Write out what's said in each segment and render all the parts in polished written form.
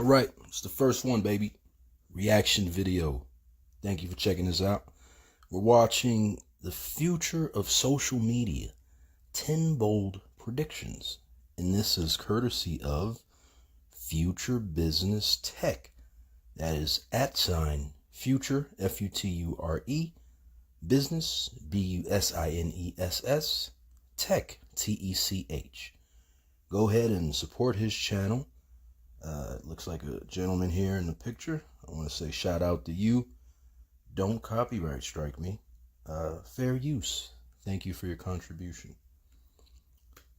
All right, it's the first one, baby. Reaction video. Thank you for checking this out. We're watching the future of social media, 10 bold predictions. And this is courtesy of Future Business Tech. That is @future, Future, business, business, tech, tech. Go ahead and support his channel. It looks like a gentleman here in the picture. I want to say shout out to you. Don't copyright strike me. Fair use. Thank you for your contribution.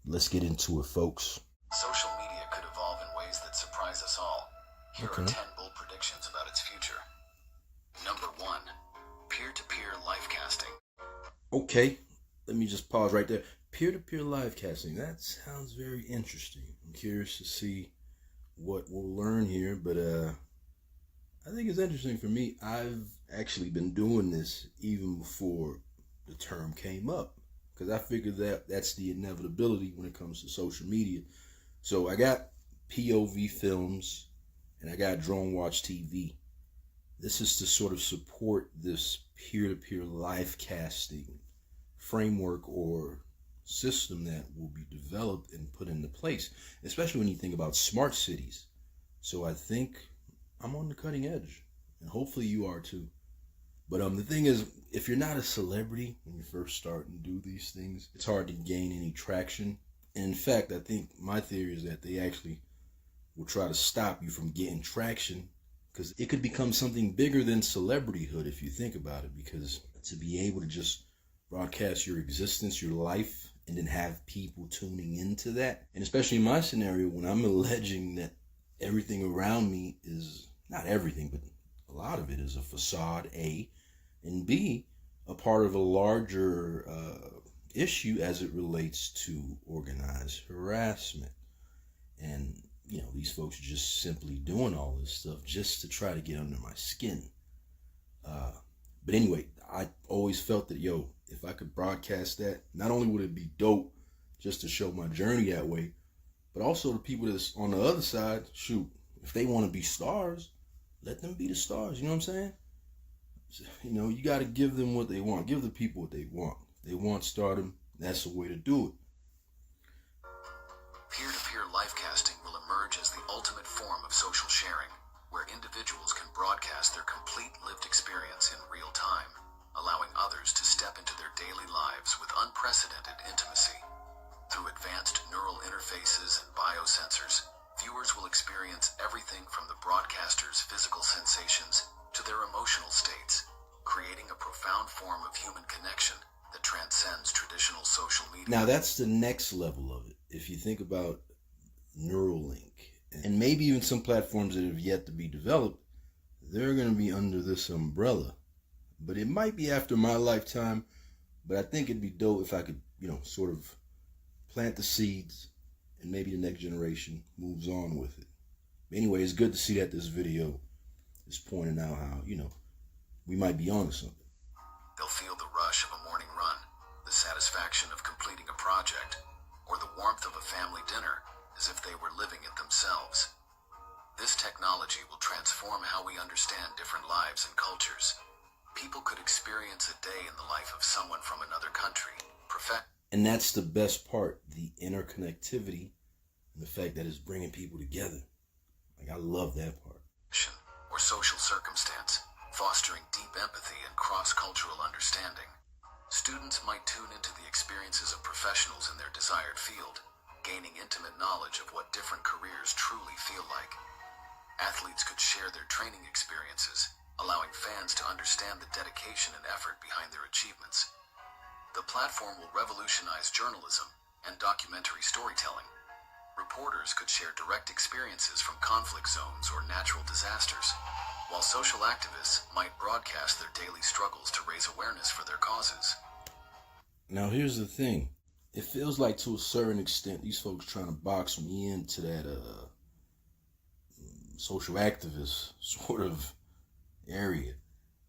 Let's get into it, folks. Social media could evolve in ways that surprise us all. Here are 10 bold predictions about its future. Number 1, peer-to-peer live casting. Okay, let me just pause right there. Peer-to-peer live casting. That sounds very interesting. I'm curious to see what we'll learn here, but I think it's interesting for me. I've actually been doing this even before the term came up, because I figured that that's the inevitability when it comes to social media. So I got POV films and I got Drone Watch TV. This is to sort of support this peer-to-peer live casting framework or system that will be developed and put into place, especially when you think about smart cities. So I think I'm on the cutting edge, and hopefully you are too. But the thing is, if you're not a celebrity when you first start and do these things, it's hard to gain any traction. And in fact, I think my theory is that they actually will try to stop you from getting traction, because it could become something bigger than celebrityhood if you think about it. Because to be able to just broadcast your existence, your life, and then have people tuning into that, and especially in my scenario, when I'm alleging that everything around me is, not everything, but a lot of it is a facade, A, and B, a part of a larger issue as it relates to organized harassment. And, you know, these folks are just simply doing all this stuff just to try to get under my skin. But anyway, I always felt that, if I could broadcast that, not only would it be dope just to show my journey that way, but also the people that's on the other side, shoot, if they want to be stars, let them be the stars. You know what I'm saying? You know, you got to give them what they want. Give the people what they want. If they want stardom, that's the way to do it. Peer-to-peer live casting will emerge as the ultimate form of social sharing, where individuals can broadcast their complete lived experience in real time, allowing others to step into their daily lives with unprecedented intimacy. Through advanced neural interfaces and biosensors, viewers will experience everything from the broadcaster's physical sensations to their emotional states, creating a profound form of human connection that transcends traditional social media. Now that's the next level of it. If you think about Neuralink, and maybe even some platforms that have yet to be developed, they're going to be under this umbrella. But it might be after my lifetime, but I think it'd be dope if I could, sort of plant the seeds, and maybe the next generation moves on with it. But anyway, it's good to see that this video is pointing out how, we might be onto something. They'll feel the rush of a morning run, the satisfaction of completing a project, or the warmth of a family dinner, as if they were living it themselves. This technology will transform how we understand different lives and cultures. People could experience a day in the life of someone from another country. And that's the best part, the interconnectivity and the fact that it's bringing people together. Like, I love that part. Or social circumstance, fostering deep empathy and cross-cultural understanding. Students might tune into the experiences of professionals in their desired field, gaining intimate knowledge of what different careers truly feel like. Athletes could share their training experiences, allowing fans to understand the dedication and effort behind their achievements. The platform will revolutionize journalism and documentary storytelling. Reporters could share direct experiences from conflict zones or natural disasters, while social activists might broadcast their daily struggles to raise awareness for their causes. Now here's the thing. It feels like, to a certain extent, these folks trying to box me into that social activist sort of area.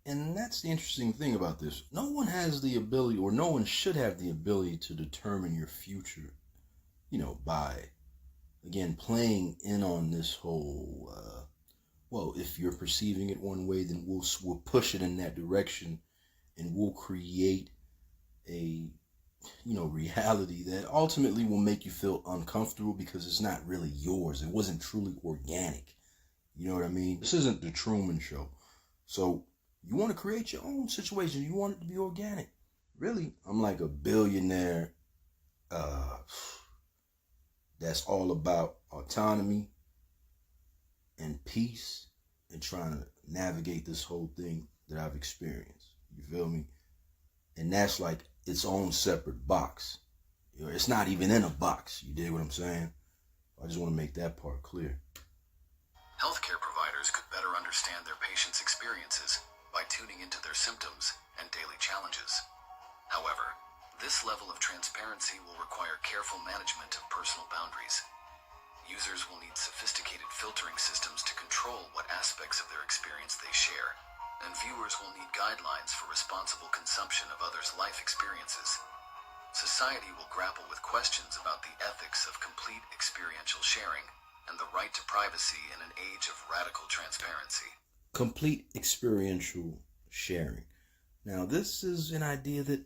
And that's the interesting thing about this. No one has the ability, or no one should have the ability, to determine your future, by, again, playing in on this whole well, if you're perceiving it one way, then we'll push it in that direction, and we'll create a reality that ultimately will make you feel uncomfortable because it's not really yours. It wasn't truly organic. You know what I mean? This isn't the Truman Show. So you want to create your own situation. You want it to be organic. Really, I'm like a billionaire that's all about autonomy and peace and trying to navigate this whole thing that I've experienced. You feel me? And that's like its own separate box. It's not even in a box. You dig what I'm saying? I just want to make that part clear. Healthcare providers could better understand their patients' experiences by tuning into their symptoms and daily challenges. However, this level of transparency will require careful management of personal boundaries. Users will need sophisticated filtering systems to control what aspects of their experience they share, and viewers will need guidelines for responsible consumption of others' life experiences. Society will grapple with questions about the ethics of complete experiential sharing and the right to privacy in an age of radical transparency. Complete experiential sharing. Now, this is an idea that,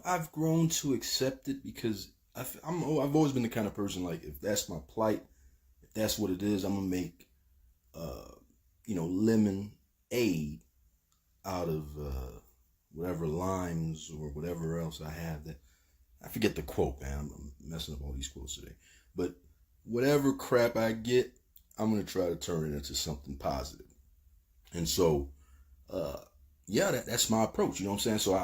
I've grown to accept it because I've always been the kind of person, like, if that's my plight, if that's what it is, I'm going to make, lemonade out of whatever limes or whatever else I have. That I forget the quote, man. I'm messing up all these quotes today. But whatever crap I get, I'm going to try to turn it into something positive. And so, that's my approach. You know what I'm saying? So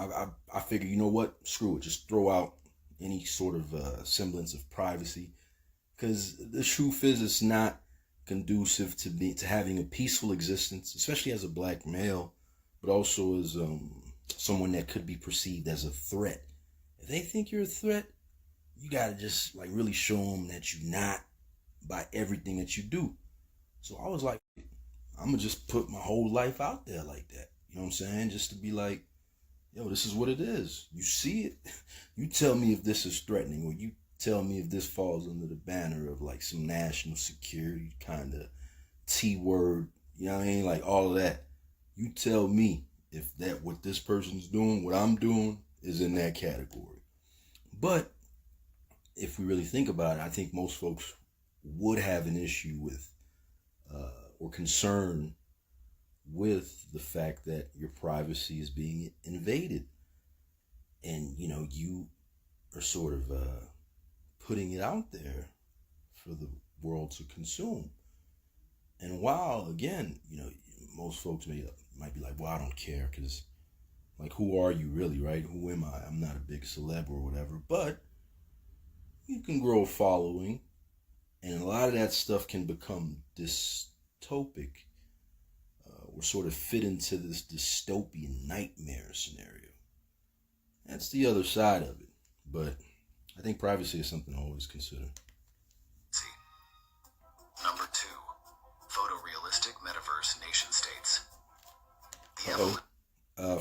I figure, you know what? Screw it. Just throw out any sort of semblance of privacy. Because the truth is, it's not conducive to having a peaceful existence, especially as a black male, but also as someone that could be perceived as a threat. If they think you're a threat, you got to just like really show them that you're not by everything that you do. So I was like, I'm going to just put my whole life out there like that. You know what I'm saying? Just to be like, yo, this is what it is. You see it. You tell me if this is threatening, or you tell me if this falls under the banner of like some national security kind of T-word, you know what I mean? Like all of that. You tell me if that what this person's doing, what I'm doing is in that category. But if we really think about it, I think most folks would have an issue with or concern with the fact that your privacy is being invaded. And, you are sort of putting it out there for the world to consume. And while, again, most folks might be like, well, I don't care because, like, who are you really, right? Who am I? I'm not a big celeb or whatever. But you can grow a following, and a lot of that stuff can become dystopic or sort of fit into this dystopian nightmare scenario. That's the other side of it. But I think privacy is something I always consider. Number 2, photorealistic metaverse nation states.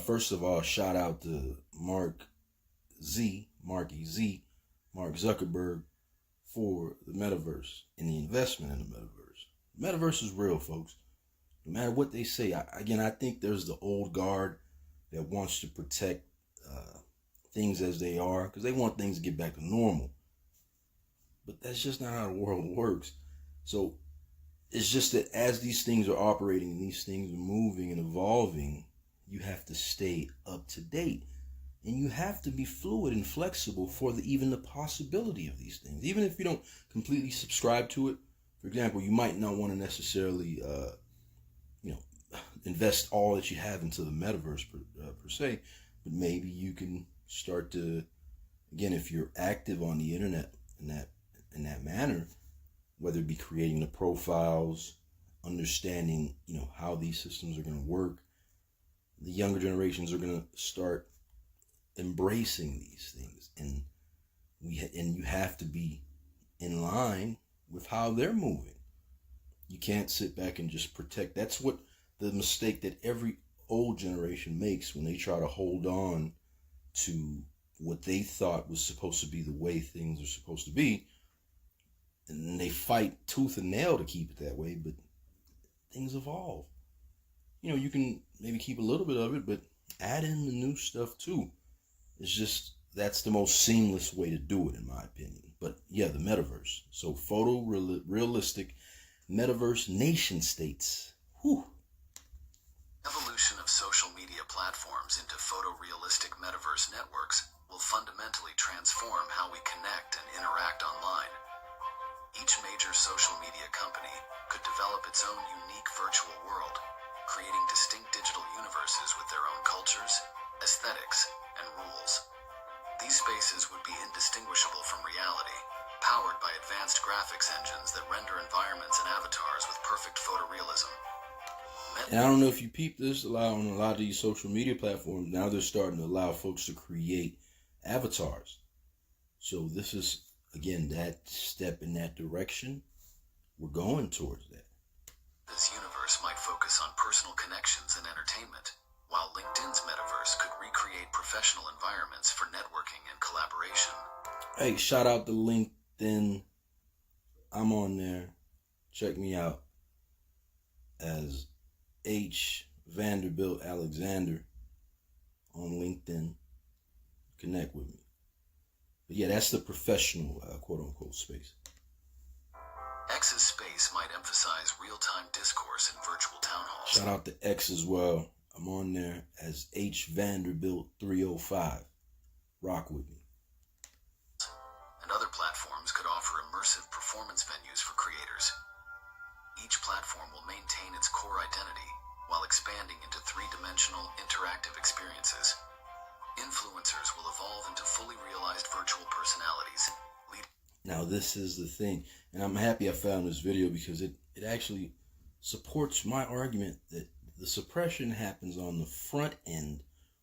First of all, shout out to Mark Zuckerberg, for the metaverse and the investment in the metaverse. The metaverse is real, folks. No matter what they say, I think there's the old guard that wants to protect things as they are because they want things to get back to normal. But that's just not how the world works. So it's just that as these things are operating and these things are moving and evolving, you have to stay up to date. And you have to be fluid and flexible for even the possibility of these things. Even if you don't completely subscribe to it. For example, you might not want to necessarily invest all that you have into the metaverse per se, but maybe you can start to, again, if you're active on the internet in that manner, whether it be creating the profiles, understanding how these systems are going to work, the younger generations are going to start embracing these things, and you have to be in line with how they're moving. You can't sit back and just protect. That's what the mistake that every old generation makes when they try to hold on to what they thought was supposed to be the way things are supposed to be. And they fight tooth and nail to keep it that way, but things evolve. You can maybe keep a little bit of it, but add in the new stuff too. It's just, that's the most seamless way to do it, in my opinion. But yeah, the metaverse. So realistic metaverse nation states. Whew. Evolution of social media platforms into photorealistic metaverse networks will fundamentally transform how we connect and interact online. Each major social media company could develop its own unique virtual world, creating distinct digital universes with their own cultures, aesthetics, and rules. These spaces would be indistinguishable from reality, powered by advanced graphics engines that render environments and avatars with perfect photorealism. And I don't know if you peep this, on a lot of these social media platforms, now they're starting to allow folks to create avatars. So this is, again, that step in that direction. We're going towards that. This universe might focus on personal connections and entertainment, while LinkedIn's metaverse could recreate professional environments for networking and collaboration. Hey, shout out to LinkedIn. I'm on there. Check me out as H. Vanderbilt Alexander on LinkedIn. Connect with me. But yeah, that's the professional, quote-unquote, space. X's space might emphasize real-time discourse in virtual town halls. Shout out to X as well. I'm on there as H. Vanderbilt 305. Rock with me. And other platforms could offer immersive performance venues for creators. Each platform will maintain its core identity while expanding into three-dimensional interactive experiences. Influencers will evolve into fully realized virtual personalities. Now this is the thing, and I'm happy I found this video because it actually supports my argument that the suppression happens on the front end,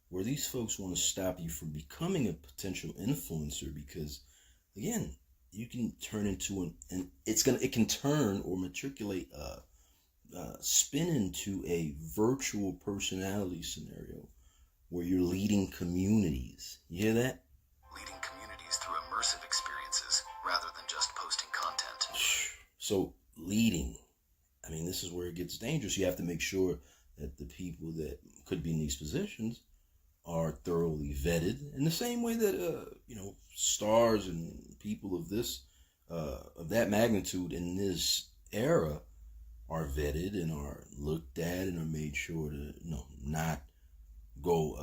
where these folks want to stop you from becoming a potential influencer, because again, you can turn into it can turn or matriculate spin into a virtual personality scenario where you're leading communities. You hear that? Leading communities through immersive experiences rather than just posting content. So leading, I mean, this is where it gets dangerous. You have to make sure that the people that could be in these positions are thoroughly vetted in the same way that stars and people of that magnitude in this era are vetted and are looked at and are made sure to not go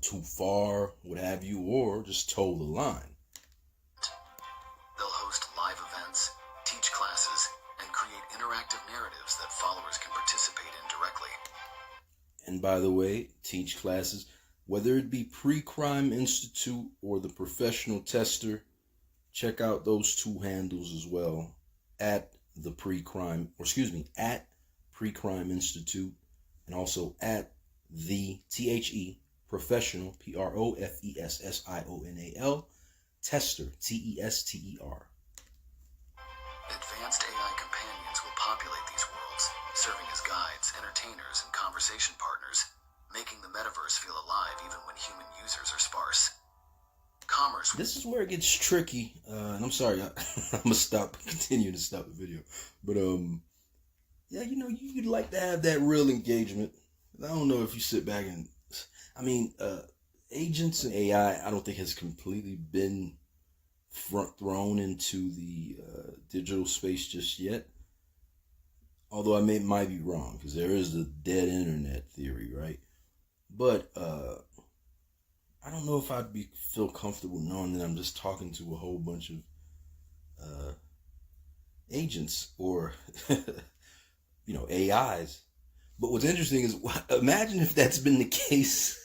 too far, what have you, or just toe the line. They'll host live events, teach classes, and create interactive narratives that followers can participate in directly. And by the way, teach classes, whether it be Pre-Crime Institute or the Professional Tester, check out those two handles as well, at Pre-Crime Institute, and also at the Professional, Professional, Tester, Tester. Advanced AI companions will populate these worlds, serving as guides, entertainers, and conversation partners, making the metaverse feel alive even when human users are sparse. Commerce. This is where it gets tricky, and I'm sorry, I'm gonna continue to stop the video, but yeah, you'd like to have that real engagement. I don't know if you sit back and, agents and AI, I don't think has completely been thrown into the digital space just yet. Although I might be wrong, because there is the dead internet theory, right? But I don't know if I'd feel comfortable knowing that I'm just talking to a whole bunch of agents or AIs. But what's interesting is, imagine if that's been the case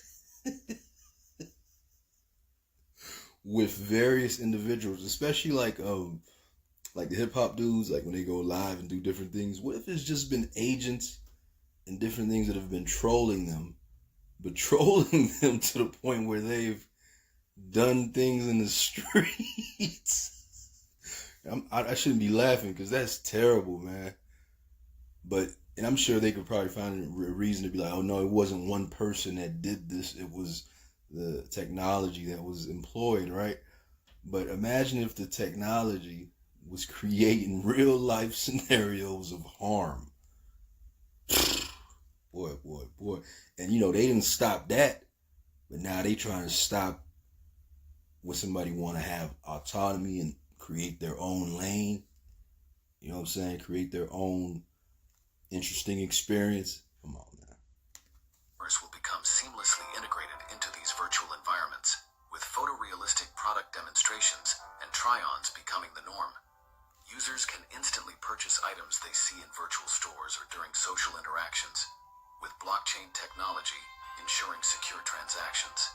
with various individuals, especially like the hip hop dudes, like when they go live and do different things. What if it's just been agents and different things that have been trolling them, but trolling them to the point where they've done things in the streets? I shouldn't be laughing because that's terrible, man. And I'm sure they could probably find a reason to be like, oh no, it wasn't one person that did this. It was the technology that was employed, right? But imagine if the technology was creating real life scenarios of harm. boy. And they didn't stop that, but now they trying to stop when somebody want to have autonomy and create their own lane. You know what I'm saying? Create their own interesting experience. Come on now. Will become seamlessly integrated into these virtual environments, with photorealistic product demonstrations and try-ons becoming the norm. Users can instantly purchase items they see in virtual stores or during social interactions, with blockchain technology ensuring secure transactions.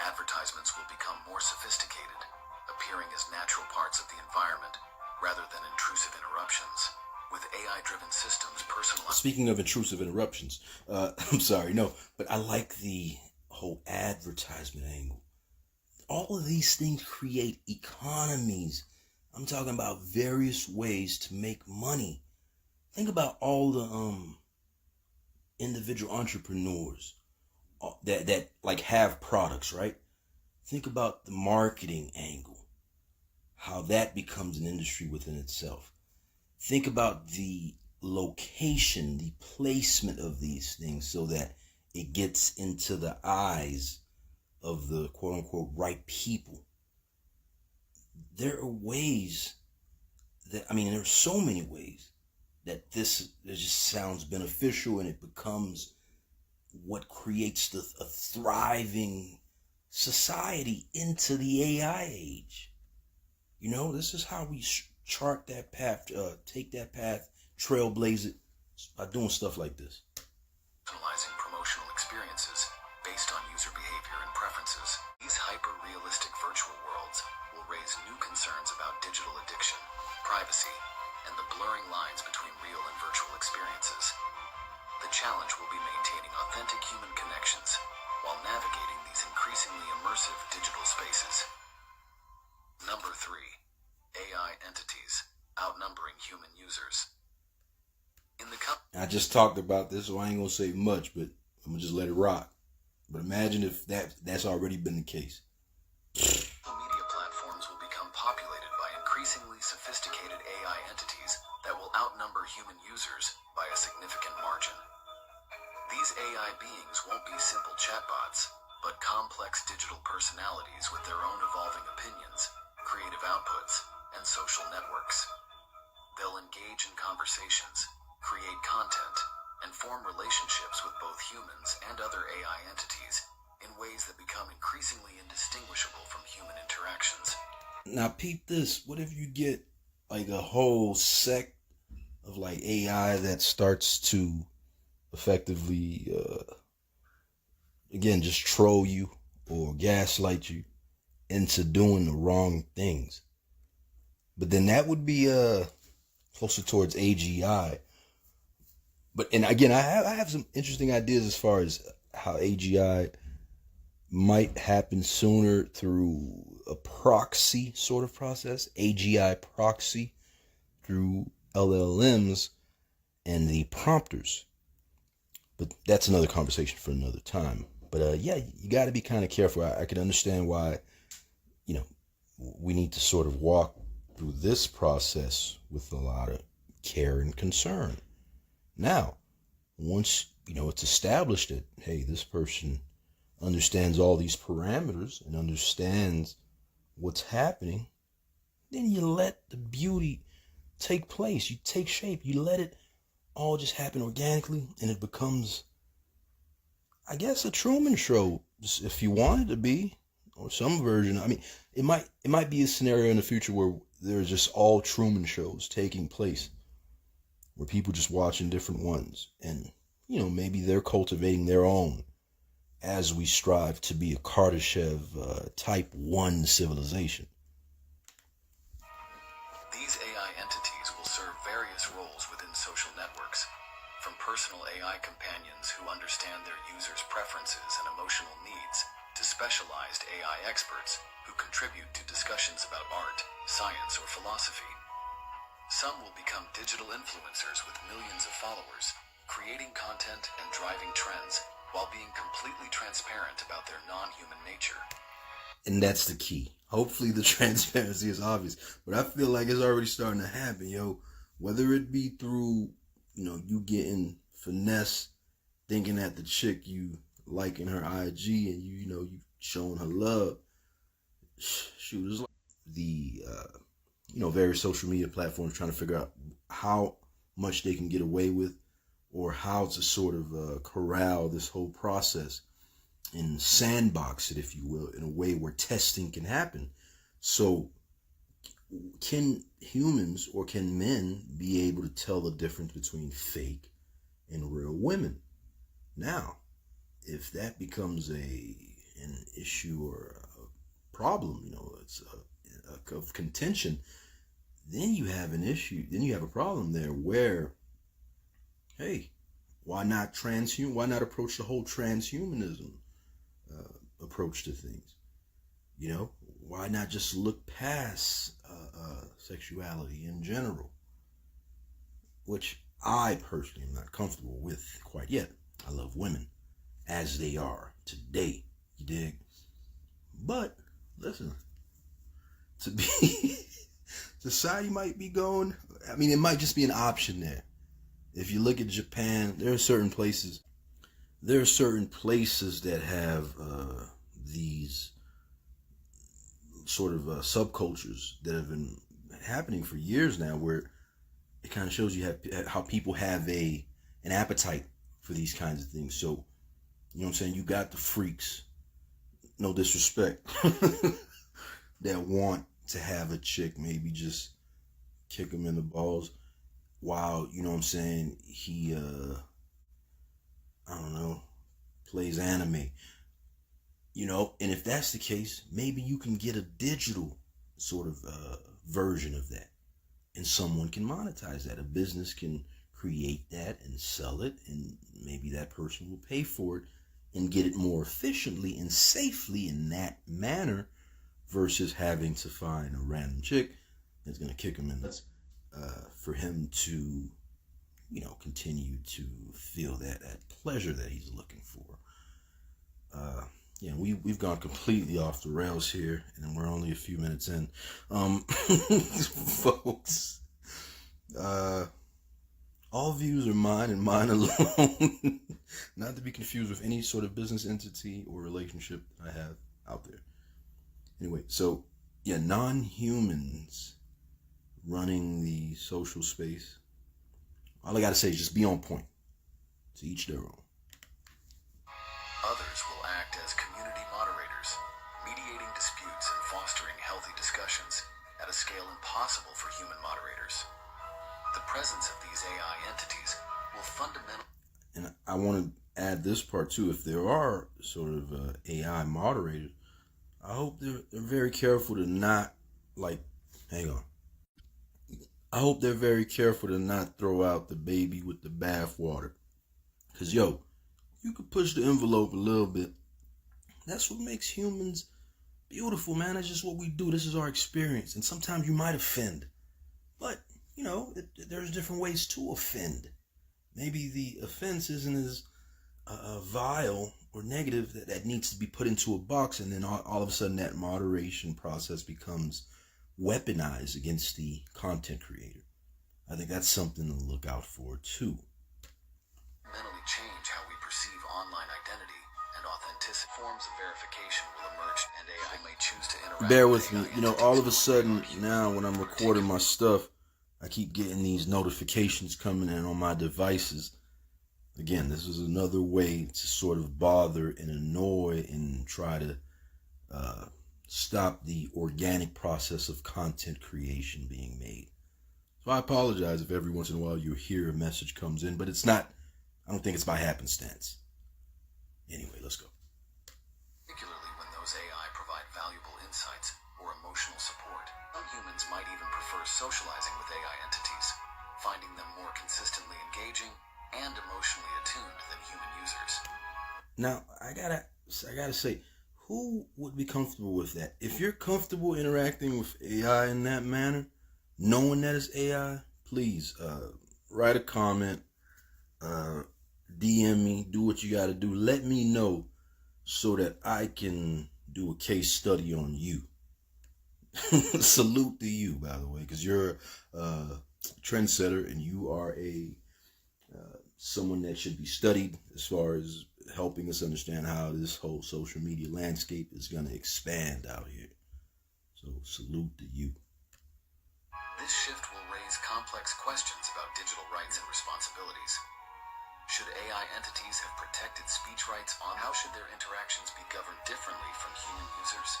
Advertisements will become more sophisticated, appearing as natural parts of the environment rather than intrusive interruptions, with AI-driven systems personalized. Speaking of intrusive interruptions, I'm sorry, no, but I like the whole advertisement angle. All of these things create economies. I'm talking about various ways to make money. Think about all the individual entrepreneurs that like have products, right? Think about the marketing angle, how that becomes an industry within itself. Think about the location, the placement of these things so that it gets into the eyes of the quote unquote right people. There are ways there are so many ways that this just sounds beneficial, and it becomes what creates a thriving society into the AI age. This is how we chart that path, take that path, trailblaze it by doing stuff like this. Personalizing promotional experiences based on user behavior and preferences. These hyper-realistic virtual worlds will raise new concerns about digital addiction, privacy, and the blurring lines between real and virtual experiences. The challenge will be maintaining authentic human connections while navigating these increasingly immersive digital spaces. Number 3. AI entities outnumbering human users. I just talked about this, so I ain't gonna say much, but I'm gonna just let it rock. But imagine if that's already been the case. Social media platforms will become populated by increasingly sophisticated AI entities that will outnumber human users by a significant margin. These AI beings won't be simple chatbots, but complex digital personalities with their own evolving opinions, creative outputs, and social networks. They'll engage in conversations, create content, and form relationships with both humans and other AI entities in ways that become increasingly indistinguishable from human interactions. Now peep this. What if you get like a whole sect of like AI that starts to effectively again just troll you or gaslight you into doing the wrong things? But then that would be closer towards AGI. And again, I have some interesting ideas as far as how AGI might happen sooner through a proxy sort of process, AGI proxy through LLMs and the prompters. But that's another conversation for another time. But yeah, you got to be kind of careful. I can understand why, we need to sort of walk through this process with a lot of care and concern. Now, once, it's established that, hey, this person understands all these parameters and understands what's happening, then you let the beauty take place. You take shape. You let it all just happen organically, and it becomes, I guess, a Truman Show, if you want it to be, or some version. It might be a scenario in the future where there's just all Truman shows taking place, where people just watching different ones, and maybe they're cultivating their own as we strive to be a Kardashev type 1 civilization. These AI entities will serve various roles within social networks, from personal AI companions who understand their users' preferences and emotional needs, to specialized AI experts who contribute to discussions about art, science, or philosophy. Some will become digital influencers with millions of followers, creating content and driving trends while being completely transparent about their non-human nature. And that's the key. Hopefully the transparency is obvious, but I feel like it's already starting to happen, whether it be through, you getting finesse thinking that the chick you liking her IG and you showing her love, shoot, is like the various social media platforms trying to figure out how much they can get away with, or how to sort of corral this whole process and sandbox it, if you will, in a way where testing can happen. So can humans, or can men, be able to tell the difference between fake and real women? Now, if that becomes an issue or a problem, it's of contention, then you have an issue. Then you have a problem there where, hey, why not Why not approach the whole transhumanism approach to things? Why not just look past sexuality in general, which I personally am not comfortable with quite yet. I love women as they are today, you dig? But listen, to be society might be going, it might just be an option there. If you look at Japan, there are certain places that have these sort of subcultures that have been happening for years now, where it kind of shows you how people have an appetite for these kinds of things. So, you know what I'm saying? You got the freaks, no disrespect, that want to have a chick maybe just kick him in the balls while, you know what I'm saying, he, I don't know, plays anime. And if that's the case, maybe you can get a digital sort of version of that, and someone can monetize that. A business can create that and sell it, and maybe that person will pay for it and get it more efficiently and safely in that manner, versus having to find a random chick that's going to kick him in the for him to, continue to feel that pleasure that he's looking for. We've gone completely off the rails here, and we're only a few minutes in. Folks, all views are mine and mine alone, not to be confused with any sort of business entity or relationship I have out there. Anyway, so non-humans running the social space, all I gotta say is just be on point. To each their own. Others will act as community moderators, mediating disputes and fostering healthy discussions at a scale impossible for human moderators. The presence of these AI entities will fundamentally... And I want to add this part too. If there are sort of AI moderators, I hope they're very careful to not, hang on. I hope they're very careful to not throw out the baby with the bathwater. Because, you could push the envelope a little bit. That's what makes humans beautiful, man. That's just what we do. This is our experience. And sometimes you might offend. But, there's different ways to offend. Maybe the offense isn't as vile or negative that needs to be put into a box, and then all of a sudden that moderation process becomes weaponized against the content creator. I think that's something to look out for too. Mentally change how we perceive online identity, and authentic forms of verification will emerge, and AI may choose to interact. Bear with me, all of a sudden now when I'm recording my stuff, I keep getting these notifications coming in on my devices. Again, this is another way to sort of bother and annoy and try to stop the organic process of content creation being made. So I apologize if every once in a while you hear a message comes in, but I don't think it's by happenstance. Anyway, let's go. Particularly when those AI provide valuable insights or emotional support. Some humans might even prefer socializing with AI entities, finding them more consistently engaging and emotionally attuned than human users. Now, I gotta say, who would be comfortable with that? If you're comfortable interacting with AI in that manner, knowing that it's AI, please write a comment, DM me, do what you gotta do. Let me know so that I can do a case study on you. Salute to you, by the way, because you're a trendsetter and you are a someone that should be studied as far as helping us understand how this whole social media landscape is going to expand out here. So salute to you. This shift will raise complex questions about digital rights and responsibilities. Should AI entities have protected speech rights on how should their interactions be governed differently from human users?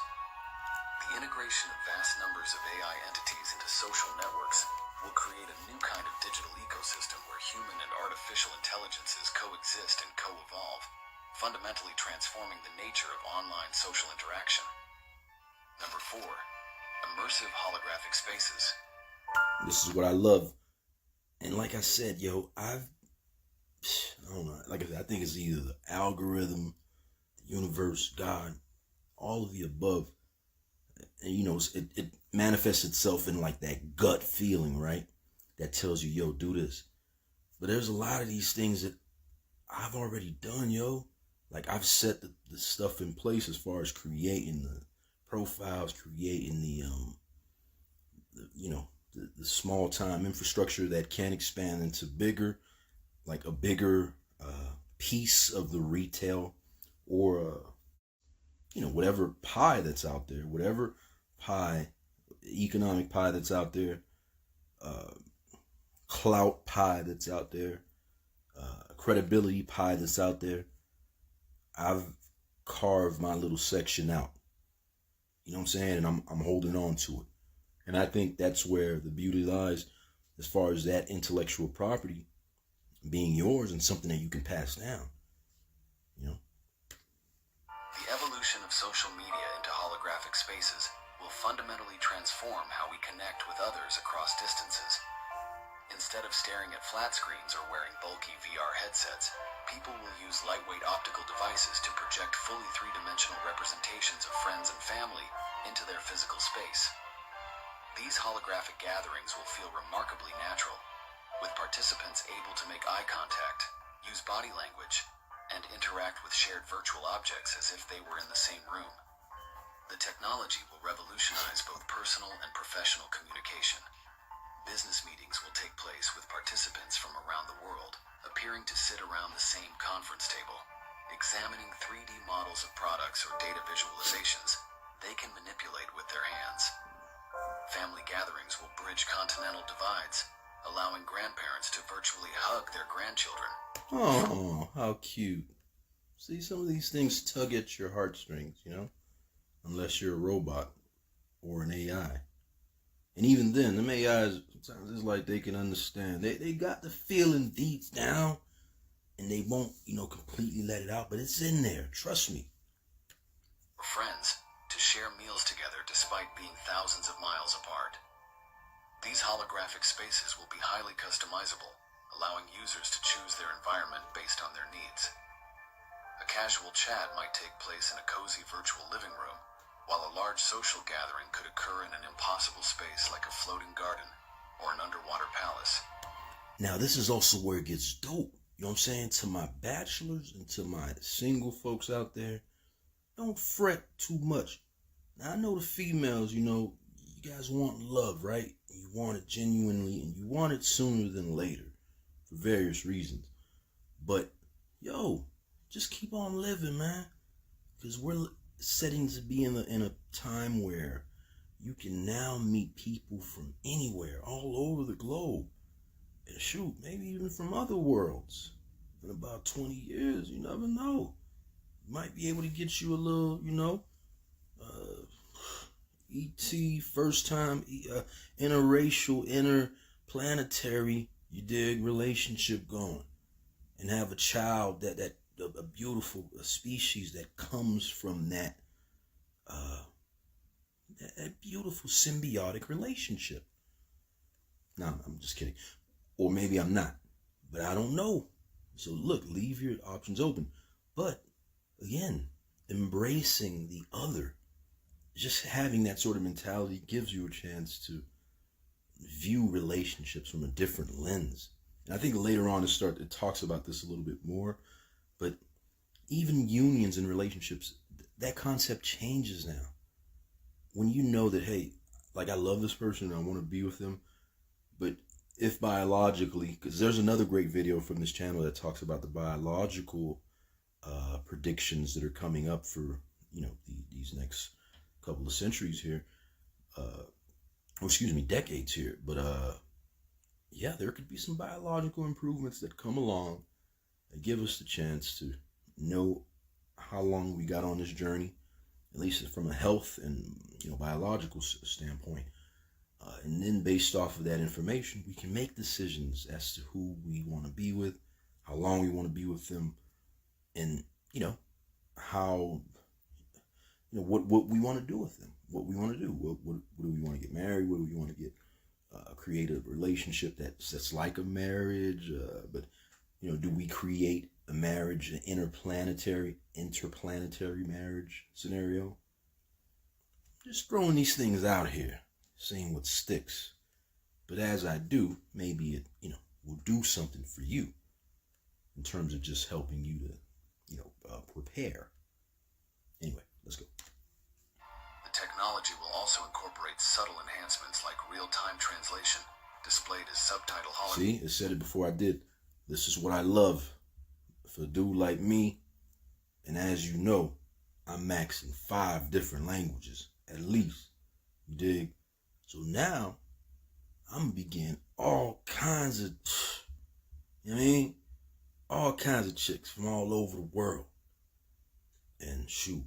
The integration of vast numbers of AI entities into social networks will create a new kind of digital ecosystem where human and artificial intelligences coexist and co-evolve, fundamentally transforming the nature of online social interaction. Number 4, immersive holographic spaces. This is what I love. And like I said, I don't know. Like I said, I think it's either the algorithm, the universe, God, all of the above. And it manifests itself in like that gut feeling, right? That tells you, yo, do this. But there's a lot of these things that I've already done, yo. Like I've set the stuff in place as far as creating the profiles, creating the small time infrastructure that can expand into bigger, like a bigger piece of the retail or whatever pie that's out there, whatever pie, economic pie that's out there, clout pie that's out there, credibility pie that's out there. I've carved my little section out. You know what I'm saying? And I'm holding on to it. And I think that's where the beauty lies as far as that intellectual property being yours and something that you can pass down. The evolution of social media into holographic spaces will fundamentally transform how we connect with others across distances. Instead of staring at flat screens or wearing bulky VR headsets, people will use lightweight optical devices to project fully three-dimensional representations of friends and family into their physical space. These holographic gatherings will feel remarkably natural, with participants able to make eye contact, use body language, and interact with shared virtual objects as if they were in the same room. The technology will revolutionize both personal and professional communication. Business meetings will take place with participants from around the world, appearing to sit around the same conference table, examining 3D models of products or data visualizations they can manipulate with their hands. Family gatherings will bridge continental divides, allowing grandparents to virtually hug their grandchildren. Oh, how cute. See, some of these things tug at your heartstrings, unless you're a robot or an AI. And even then, them AIs, sometimes it's like they can understand. They got the feeling deep down, and they won't, completely let it out, but it's in there. Trust me. Friends, to share meals together despite being thousands of miles apart. These holographic spaces will be highly customizable, allowing users to choose their environment based on their needs. A casual chat might take place in a cozy virtual living room, while a large social gathering could occur in an impossible space like a floating garden or an underwater palace. Now, this is also where it gets dope. You know what I'm saying? To my bachelors and to my single folks out there, don't fret too much. Now, I know the females, you guys want love, right? You want it genuinely, and you want it sooner than later for various reasons. But, just keep on living, man. Because we're setting to be in a time where you can now meet people from anywhere, all over the globe. And shoot, maybe even from other worlds. In about 20 years, you never know. Might be able to get you a little, ET, first time, interracial, interplanetary, you dig, relationship going. And have a child that a beautiful species that comes from that beautiful symbiotic relationship. No, I'm just kidding. Or maybe I'm not, but I don't know. So look, leave your options open. But again, embracing the other, just having that sort of mentality gives you a chance to view relationships from a different lens. And I think later on it talks about this a little bit more, but even unions and relationships, that concept changes now. When you know that, hey, like I love this person and I want to be with them, but if biologically, because there's another great video from this channel that talks about the biological predictions that are coming up for, you know, these next couple of centuries here, or excuse me, decades here. But yeah, there could be some biological improvements that come along and give us the chance to know how long we got on this journey, at least from a health and, you know, biological standpoint. And then based off of that information, we can make decisions as to who we want to be with, how long we want to be with them, and, you know, how, you know, what we want to do with them, what we want to do. What do we want to get married? What do we want to get? Create a relationship that's like a marriage, but, you know, do we create a marriage, an interplanetary marriage scenario? Just throwing these things out here, seeing what sticks. But as I do, maybe it, you know, will do something for you in terms of just helping you to, you know, prepare. Anyway, let's go. The technology will also incorporate subtle enhancements like real-time translation, displayed as subtitle holograms. See, it said it before I did. This is what I love. For a dude like me, and as you know, I'm maxing 5 different languages, at least. You dig? So now, I'm going to begin all kinds of, you know what I mean? All kinds of chicks from all over the world. And shoot,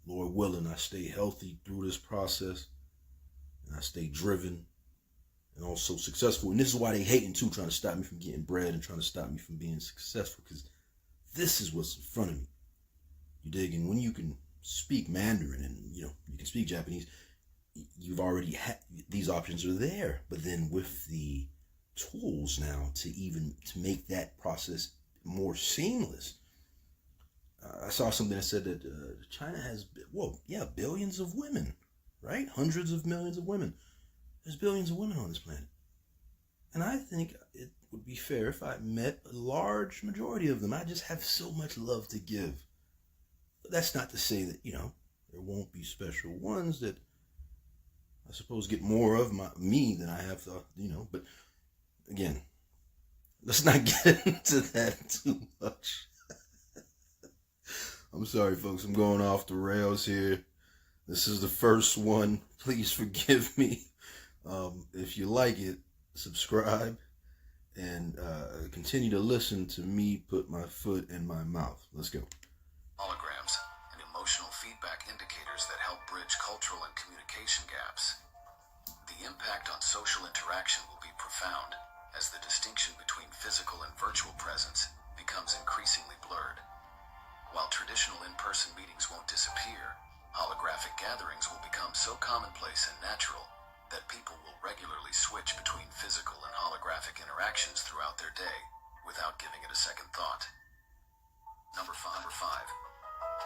Lord willing, I stay healthy through this process, and I stay driven and also successful. And this is why they hating too, trying to stop me from getting bread and trying to stop me from being successful, because this is what's in front of me. You dig? And when you can speak Mandarin and, you know, you can speak Japanese, you've already had, these options are there. But then with the tools now to make that process more seamless. I saw something that said that China has, well, yeah, billions of women, right? Hundreds of millions of women. There's billions of women on this planet. And I think it would be fair if I met a large majority of them. I just have so much love to give. But that's not to say that, you know, there won't be special ones that I suppose get more of me than I have to, you know. But again, let's not get into that too much. I'm sorry, folks. I'm going off the rails here. This is the first one. Please forgive me. If you like it, subscribe and continue to listen to me put my foot in my mouth. Let's go. Holograms and emotional feedback indicators that help bridge cultural and communication gaps. The impact on social interaction will be profound as the distinction between physical and virtual presence becomes increasingly blurred. While traditional in-person meetings won't disappear, holographic gatherings will become so commonplace and natural that people will regularly switch between physical and holographic interactions throughout their day without giving it a second thought. Number five,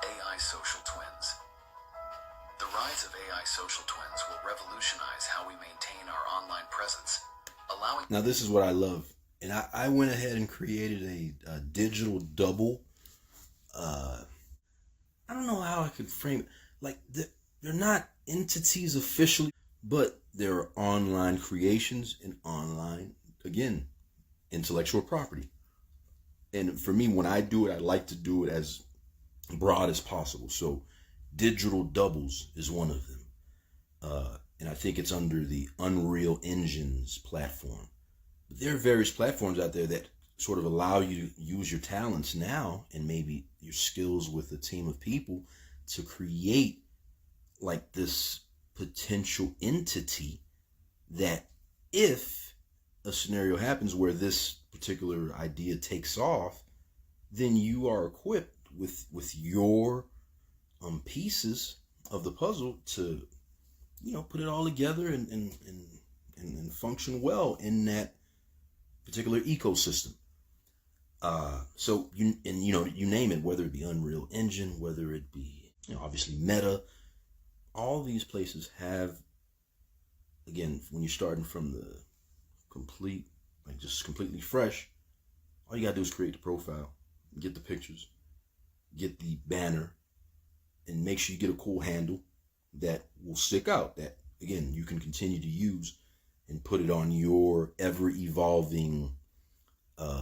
AI social twins. The rise of AI social twins will revolutionize how we maintain our online presence, allowing... Now this is what I love. And I went ahead and created a digital double. I don't know how I could frame it. Like, they're not entities officially, but they're online creations and online, again, intellectual property. And for me, when I do it, I like to do it as broad as possible. So digital doubles is one of them. And I think it's under the Unreal Engine's platform. But there are various platforms out there that sort of allow you to use your talents now and maybe your skills with a team of people to create like this potential entity that, if a scenario happens where this particular idea takes off, then you are equipped with your pieces of the puzzle to, you know, put it all together and function well in that particular ecosystem. So you name it, whether it be Unreal Engine, whether it be, you know, obviously Meta, all these places have, again, when you're starting from the complete, like just completely fresh, all you gotta do is create the profile, get the pictures, get the banner, and make sure you get a cool handle that will stick out, that, again, you can continue to use and put it on your ever evolving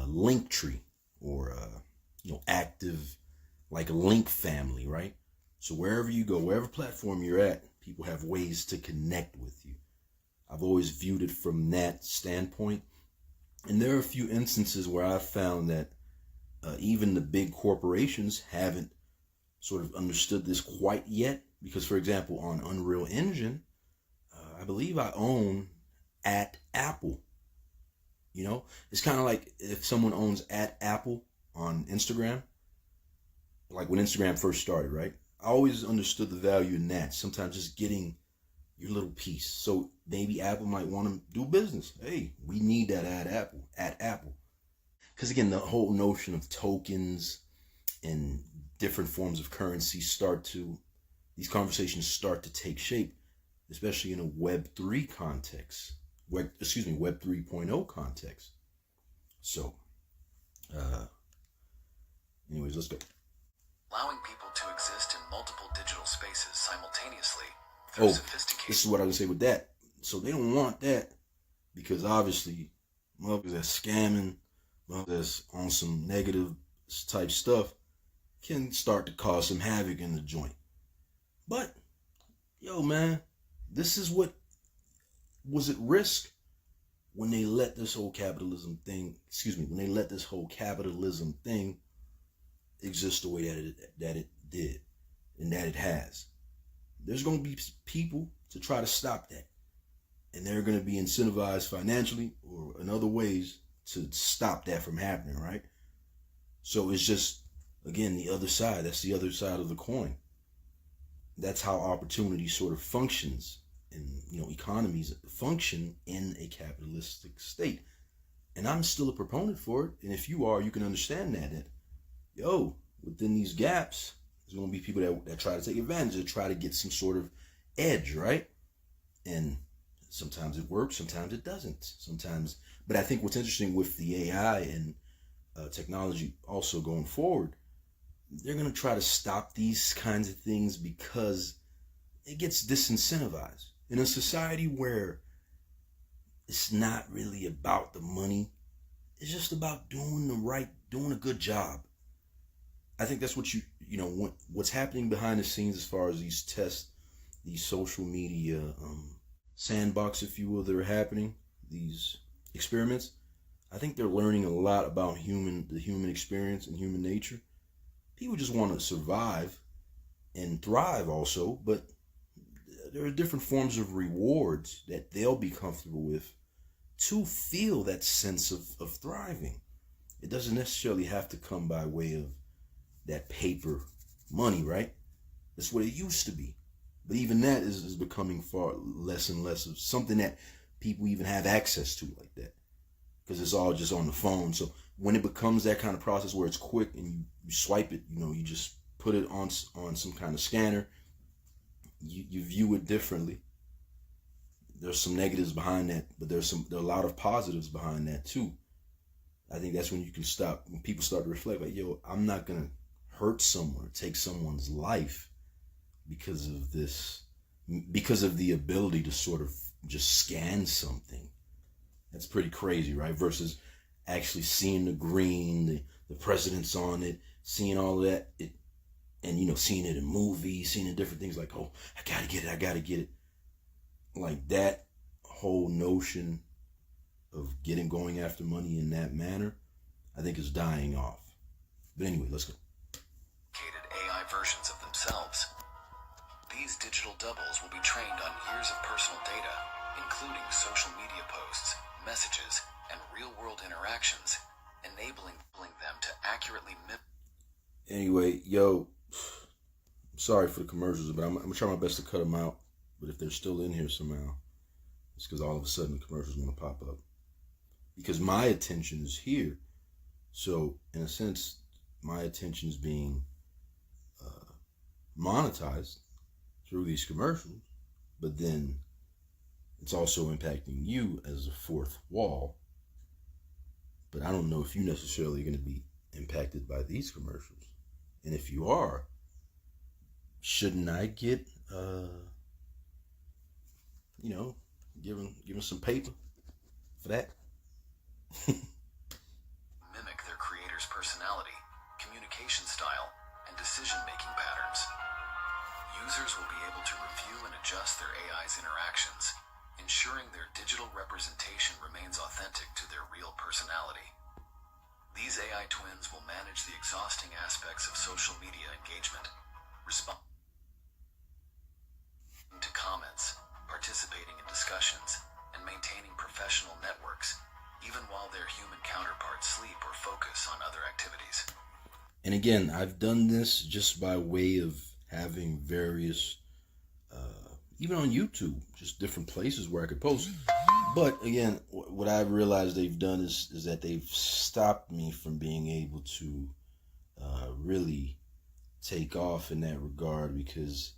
link tree or active like a link family, right? So wherever you go, wherever platform you're at, people have ways to connect with you. I've always viewed it from that standpoint. And there are a few instances where I've found that even the big corporations haven't sort of understood this quite yet. Because, for example, on Unreal Engine, I believe I own at Apple. It's kind of like if someone owns at Apple on Instagram, like when Instagram first started, right? I always understood the value in that. Sometimes just getting your little piece. So maybe Apple might want to do business. Hey, we need that at Apple. Because again, the whole notion of tokens and different forms of currency these conversations start to take shape, especially in a Web3 context. Web 3.0 context. So, anyways, let's go. Allowing people to exist in multiple digital spaces simultaneously Oh, through sophisticated... this is what I was going to say with that. So they don't want that because obviously motherfuckers that's scamming, motherfuckers that's on some negative type stuff can start to cause some havoc in the joint. But, yo, man, this is what was at risk when they let this whole capitalism thing exist the way that it did and that it has. There's going to be people to try to stop that. And they're going to be incentivized financially or in other ways to stop that from happening, right? So it's just, again, the other side. That's the other side of the coin. That's how opportunity sort of functions, and economies function in a capitalistic state. And I'm still a proponent for it. And if you are, you can understand that within these gaps, there's going to be people that try to take advantage, that try to get some sort of edge, right? And sometimes it works, sometimes it doesn't. But I think what's interesting with the AI and technology also going forward, they're going to try to stop these kinds of things because it gets disincentivized. In a society where it's not really about the money, it's just about doing a good job. I think that's what's happening behind the scenes as far as these tests, these social media sandbox, if you will, that are happening, these experiments. I think they're learning a lot about the human experience and human nature. People just want to survive and thrive also, but there are different forms of rewards that they'll be comfortable with to feel that sense of thriving. It doesn't necessarily have to come by way of that paper money, right? That's what it used to be. But even that is becoming far less and less of something that people even have access to like that, because it's all just on the phone. So when it becomes that kind of process where it's quick and you swipe it, you just put it on some kind of scanner, you view it differently. There's some negatives behind that, but there are a lot of positives behind that too. I think that's when when people start to reflect, like, yo, I'm not gonna hurt someone, take someone's life because of the ability to sort of just scan something. That's pretty crazy, right? Versus actually seeing the green, the president's on it, seeing all of that, and seeing it in movies, seeing it in different things, like, oh, I gotta get it. Like that whole notion of going after money in that manner, I think is dying off. But anyway, let's go. AI versions of themselves. These digital doubles will be trained on years of personal data, including social media posts, messages, and real-world interactions, enabling them to accurately mimic. Anyway, yo, sorry for the commercials, but I'm gonna try my best to cut them out. But if they're still in here somehow, it's because all of a sudden the commercial's gonna pop up. Because my attention is here. So, in a sense, my attention is being monetized through these commercials, but then it's also impacting you as a fourth wall. But I don't know if you necessarily are going to be impacted by these commercials. And if you are, shouldn't I get, Give him some paper for that. Mimic their creator's personality, communication style, and decision-making patterns. Users will be able to review and adjust their AI's interactions, ensuring their digital representation remains authentic to their real personality. These AI twins will manage the exhausting aspects of social media engagement, responding to comments, participating in discussions, and maintaining professional networks, even while their human counterparts sleep or focus on other activities. And again, I've done this just by way of having various, even on YouTube, just different places where I could post. But again, what I've realized they've done is that they've stopped me from being able to really take off in that regard, because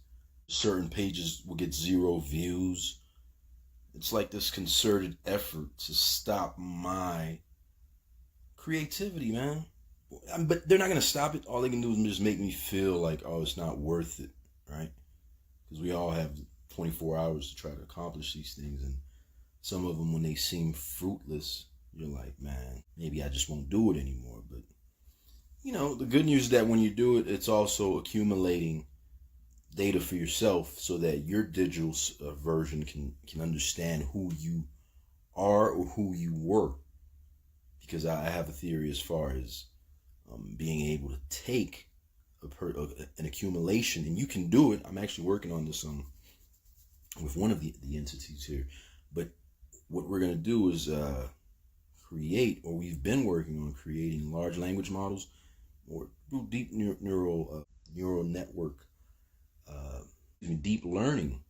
certain pages will get 0 views. It's like this concerted effort to stop my creativity, man. But they're not going to stop it. All they can do is just make me feel like, oh, it's not worth it, right? Because we all have 24 hours to try to accomplish these things. And some of them, when they seem fruitless, you're like, man, maybe I just won't do it anymore. But, you know, the good news is that when you do it, it's also accumulating data for yourself so that your digital version can understand who you are or who you were. Because I have a theory as far as being able to take an accumulation, and you can do it. I'm actually working on this with one of the entities here. But what we're going to do is create, or we've been working on creating, large language models or deep neural network, deep learning.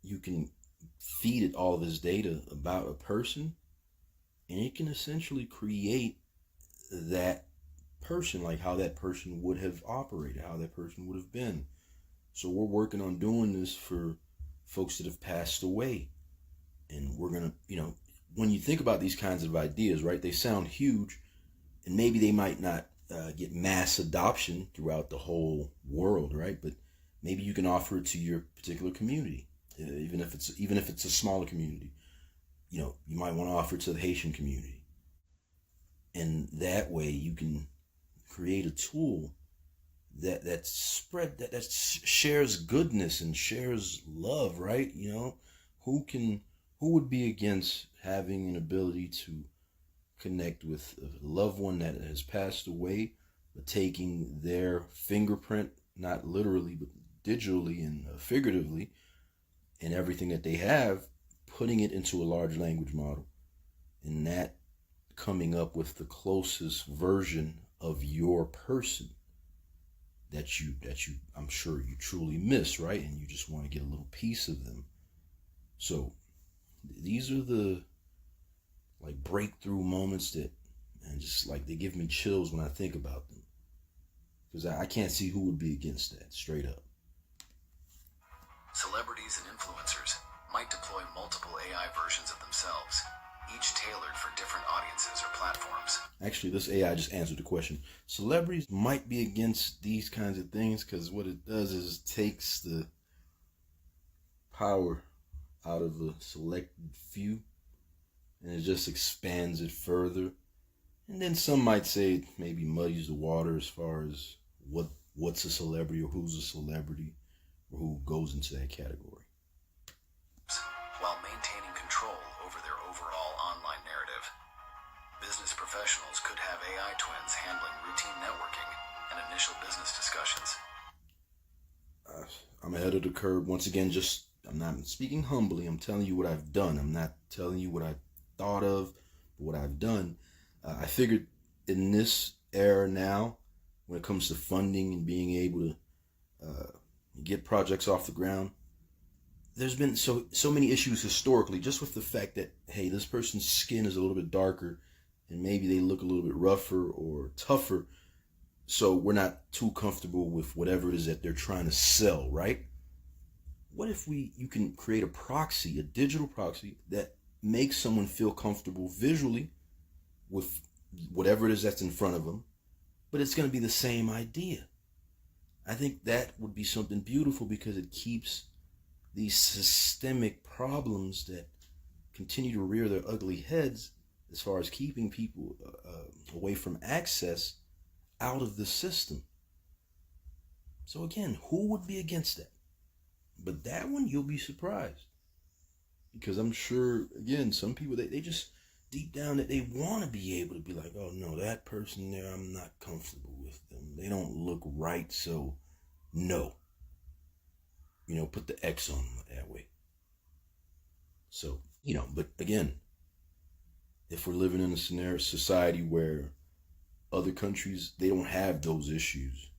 You can feed it all this data about a person, and it can essentially create that person, like how that person would have operated, how that person would have been. So we're working on doing this for folks that have passed away. And we're going to, you know, when you think about these kinds of ideas, right, they sound huge, and maybe they might not get mass adoption throughout the whole world, right? But maybe you can offer it to your particular community, even if it's a smaller community. You know, you might want to offer it to the Haitian community. And that way you can create a tool that shares goodness and shares love, right? You know, who would be against having an ability to connect with a loved one that has passed away, but taking their fingerprint, not literally, but digitally and figuratively, and everything that they have, putting it into a large language model, and that coming up with the closest version of your person that you I'm sure you truly miss, right? And you just want to get a little piece of them. So these are the like breakthrough moments that, and just like they give me chills when I think about them, because I can't see who would be against that, straight up. Celebrities and influencers might deploy multiple AI versions of themselves, each tailored for different audiences or platforms. Actually, this AI just answered the question. Celebrities might be against these kinds of things because what it does is takes the power out of a selected few, and it just expands it further. And then some might say it maybe muddies the water as far as what's a celebrity or who's a celebrity or who goes into that category. While maintaining control over their overall online narrative, business professionals could have AI twins handling routine networking and initial business discussions. I'm ahead of the curve. Once again, I'm not speaking humbly. I'm telling you what I've done. I'm not telling you what I thought of, but what I've done. I figured in this era now, when it comes to funding and being able to get projects off the ground, there's been so many issues historically, just with the fact that, hey, this person's skin is a little bit darker and maybe they look a little bit rougher or tougher, so we're not too comfortable with whatever it is that they're trying to sell, right? What if you can create a proxy, a digital proxy that makes someone feel comfortable visually with whatever it is that's in front of them, but it's going to be the same idea? I think that would be something beautiful because it keeps these systemic problems that continue to rear their ugly heads as far as keeping people away from access out of the system. So again, who would be against that? But that one, you'll be surprised. Because I'm sure, again, some people, they just, deep down, that they want to be able to be like, oh no, that person there, I'm not comfortable with them. They don't look right, so no. Put the X on them that way. So, but again, if we're living in a society where other countries, they don't have those issues.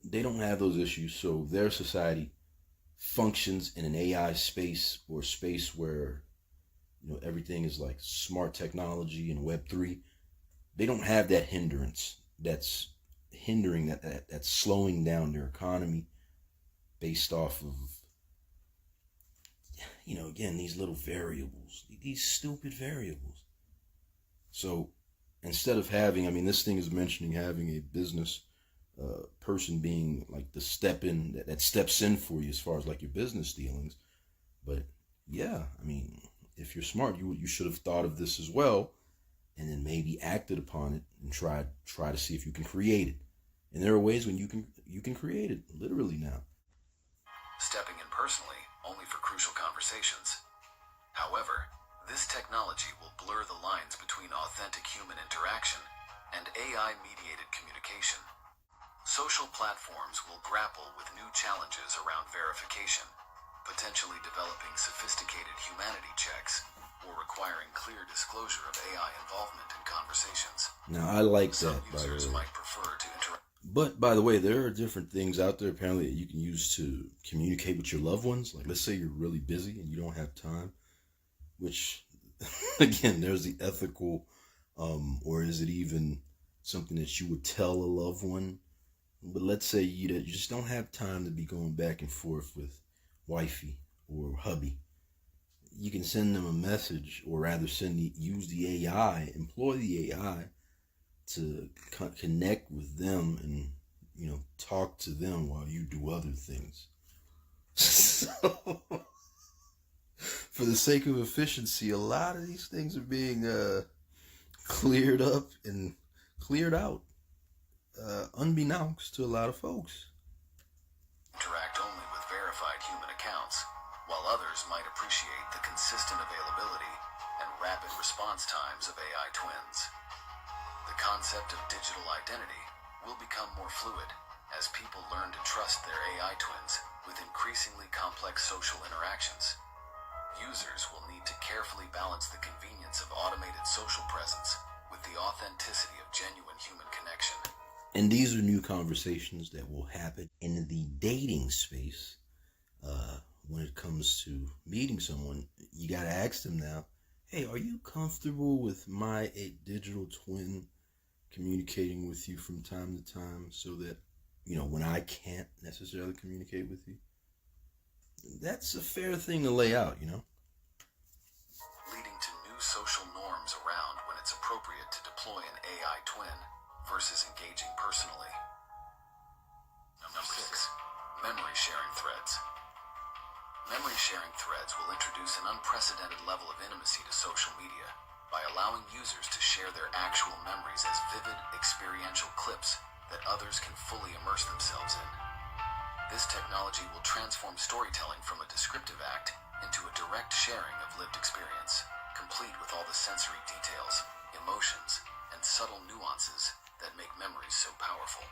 They don't have those issues, so their society functions in an AI space, or space where everything is like smart technology and Web3. They don't have that hindrance that's hindering that's slowing down their economy based off of again, these little variables, these stupid variables. So instead of having, this thing is mentioning having a business person being like the step in that steps in for you as far as like your business dealings. But yeah, if you're smart, you should have thought of this as well, and then maybe acted upon it and try to see if you can create it. And there are ways when you can create it literally now. Stepping in personally only for crucial conversations. However, this technology will blur the lines between authentic human interaction and AI-mediated communication. Social platforms will grapple with new challenges around verification, potentially developing sophisticated humanity checks or requiring clear disclosure of AI involvement in conversations. Now, I like that, Some by the users way. might prefer to interact. But by the way, there are different things out there apparently that you can use to communicate with your loved ones. Like, let's say you're really busy and you don't have time, which, again, there's the ethical, or is it even something that you would tell a loved one? But let's say you just don't have time to be going back and forth with wifey or hubby. You can send them a message, or rather use the AI, employ the AI to connect with them and, talk to them while you do other things. So, for the sake of efficiency, a lot of these things are being cleared up and cleared out, unbeknownst to a lot of folks. Interact only with verified human accounts, while others might appreciate the consistent availability and rapid response times of AI twins. The concept of digital identity will become more fluid as people learn to trust their AI twins with increasingly complex social interactions. Users will need to carefully balance the convenience of automated social presence with the authenticity of genuine human connection. And these are new conversations that will happen in the dating space. When it comes to meeting someone, you got to ask them now, hey, are you comfortable with my digital twin communicating with you from time to time, so that, when I can't necessarily communicate with you? That's a fair thing to lay out, Leading to new social norms around when it's appropriate to deploy an AI twin versus engaging personally. Number 6. Memory sharing threads. Memory sharing threads will introduce an unprecedented level of intimacy to social media by allowing users to share their actual memories as vivid, experiential clips that others can fully immerse themselves in. This technology will transform storytelling from a descriptive act into a direct sharing of lived experience, complete with all the sensory details, emotions, and subtle nuances that make memories so powerful.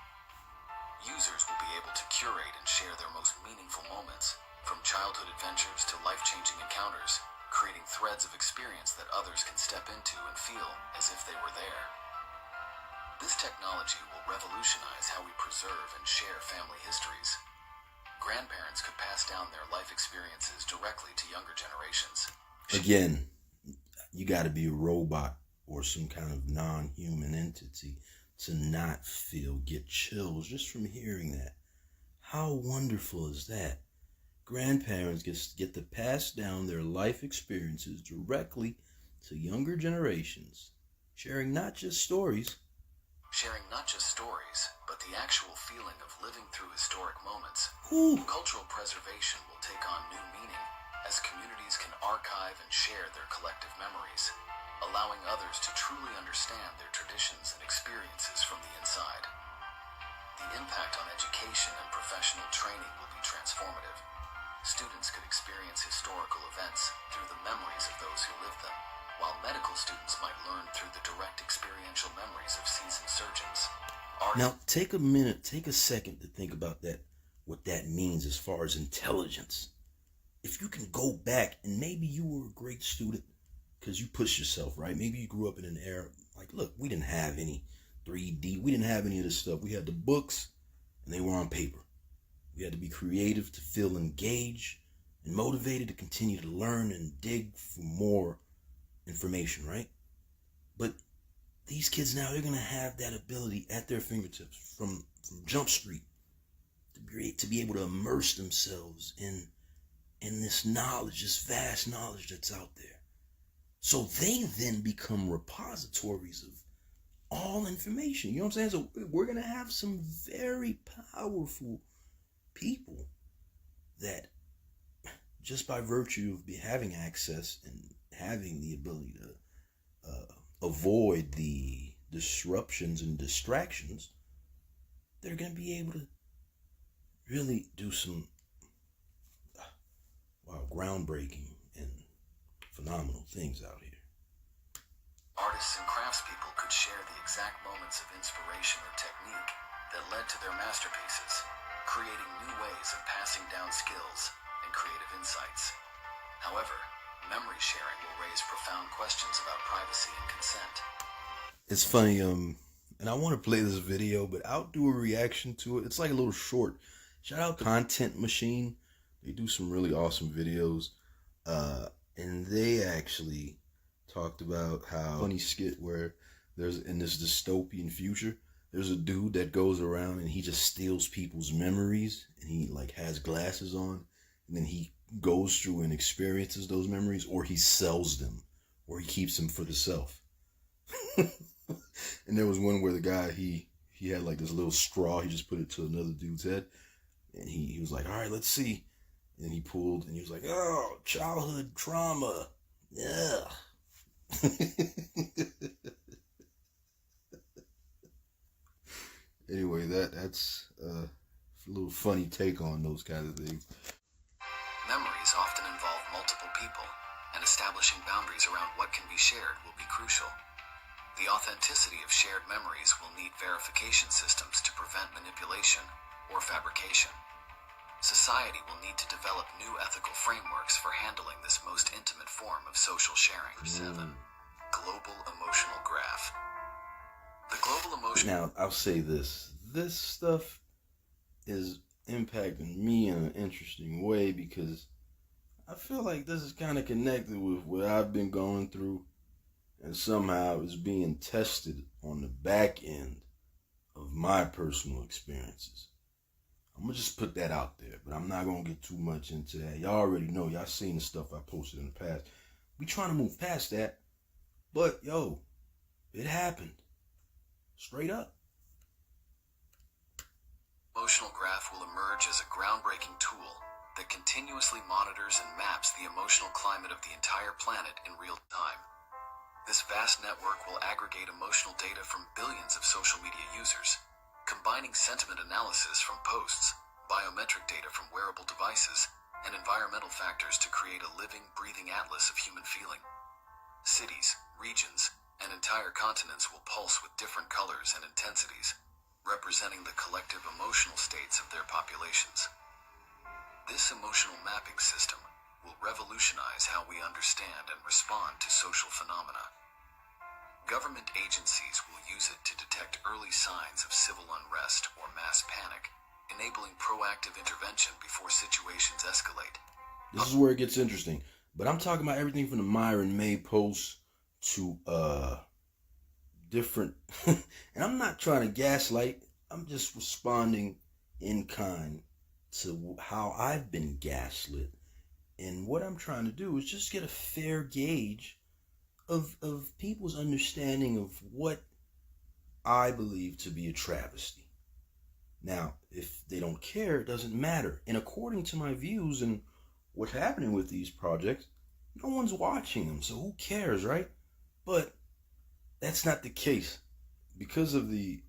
Users will be able to curate and share their most meaningful moments, from childhood adventures to life-changing encounters, creating threads of experience that others can step into and feel as if they were there. This technology will revolutionize how we preserve and share family histories. Grandparents could pass down their life experiences directly to younger generations. Again, you got to be a robot or some kind of non-human entity to not get chills just from hearing that. How wonderful is that? Grandparents get to pass down their life experiences directly to younger generations, sharing not just stories, sharing not just stories, but the actual feeling of living through historic moments. Ooh. Cultural preservation will take on new meaning as communities can archive and share their collective memories, allowing others to truly understand their traditions and experiences from the inside. The impact on education and professional training will be transformative. Students could experience historical events through the memories of those who lived them, while medical students might learn through the direct experiential memories of seasoned surgeons. Now, take a minute, take a second to think about that, what that means as far as intelligence. If you can go back, and maybe you were a great student because you pushed yourself, right? Maybe you grew up in an era, like, look, we didn't have any 3D, we didn't have any of this stuff. We had the books, and they were on paper. We had to be creative to feel engaged and motivated to continue to learn and dig for more information, right? But these kids now, they're going to have that ability at their fingertips from Jump Street to be able to immerse themselves in this knowledge, this vast knowledge that's out there. So they then become repositories of all information. You know what I'm saying? So we're going to have some very powerful people that, just by virtue of having access and having the ability to avoid the disruptions and distractions, they're going to be able to really do some groundbreaking and phenomenal things out here. Artists and craftspeople could share the exact moments of inspiration or technique that led to their masterpieces, creating new ways of passing down skills and creative insights. However, memory sharing will raise profound questions about privacy and consent. It's funny, and I want to play this video, but I'll do a reaction to it. It's like a little short. Shout out Content Machine. They do some really awesome videos, and they actually talked about how funny skit where there's in this dystopian future, there's a dude that goes around and he just steals people's memories, and he like has glasses on, and then he goes through and experiences those memories, or he sells them, or he keeps them for the self. And there was one where the guy, he had like this little straw, he just put it to another dude's head, and he was like, all right, let's see. And he pulled, and he was like, oh, childhood trauma. Yeah. Anyway, that's a little funny take on those kinds of things. Memories often involve multiple people, and establishing boundaries around what can be shared will be crucial. The authenticity of shared memories will need verification systems to prevent manipulation or fabrication. Society will need to develop new ethical frameworks for handling this most intimate form of social sharing. 7. Global emotional graph. The global emotional... Now, I'll say this. This stuff is impacting me in an interesting way because I feel like this is kind of connected with what I've been going through, and somehow is being tested on the back end of my personal experiences. I'm going to just put that out there, but I'm not going to get too much into that. Y'all already know. Y'all seen the stuff I posted in the past. We trying to move past that, but yo, it happened. Straight up. Emotional graph will emerge as a groundbreaking tool that continuously monitors and maps the emotional climate of the entire planet in real time. This vast network will aggregate emotional data from billions of social media users, combining sentiment analysis from posts, biometric data from wearable devices, and environmental factors to create a living, breathing atlas of human feeling. Cities, regions, and entire continents will pulse with different colors and intensities, representing the collective emotional states of their populations. This emotional mapping system will revolutionize how we understand and respond to social phenomena. Government agencies will use it to detect early signs of civil unrest or mass panic, enabling proactive intervention before situations escalate. This is where it gets interesting. But I'm talking about everything from the Myron May posts to different... And I'm not trying to gaslight. I'm just responding in kind to how I've been gaslit. And what I'm trying to do is just get a fair gauge of people's understanding of what I believe to be a travesty. Now, if they don't care, it doesn't matter. And according to my views and what's happening with these projects, no one's watching them, so who cares, right? But that's not the case. Because of the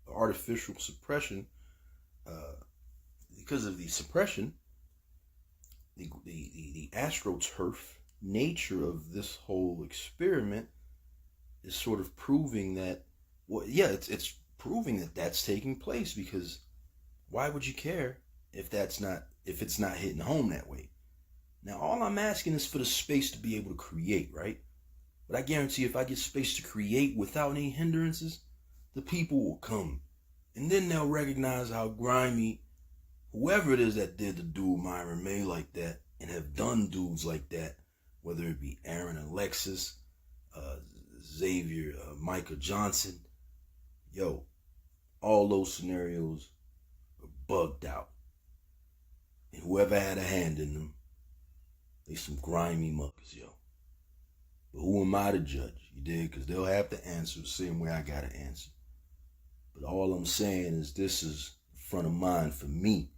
artificial suppression, uh, because of the suppression, the astroturf nature of this whole experiment is sort of proving that, well, yeah, it's proving that that's taking place, because why would you care if it's not hitting home that way? Now, all I'm asking is for the space to be able to create, right? But I guarantee if I get space to create without any hindrances, the people will come. And then they'll recognize how grimy whoever it is that did the dude Myron May like that and have done dudes like that, whether it be Aaron Alexis, Xavier, Micah Johnson, yo, all those scenarios are bugged out. And whoever had a hand in them, they some grimy muckers, yo. But who am I to judge? You dig? Because they'll have to answer the same way I got to answer. But all I'm saying is this is front of mind for me.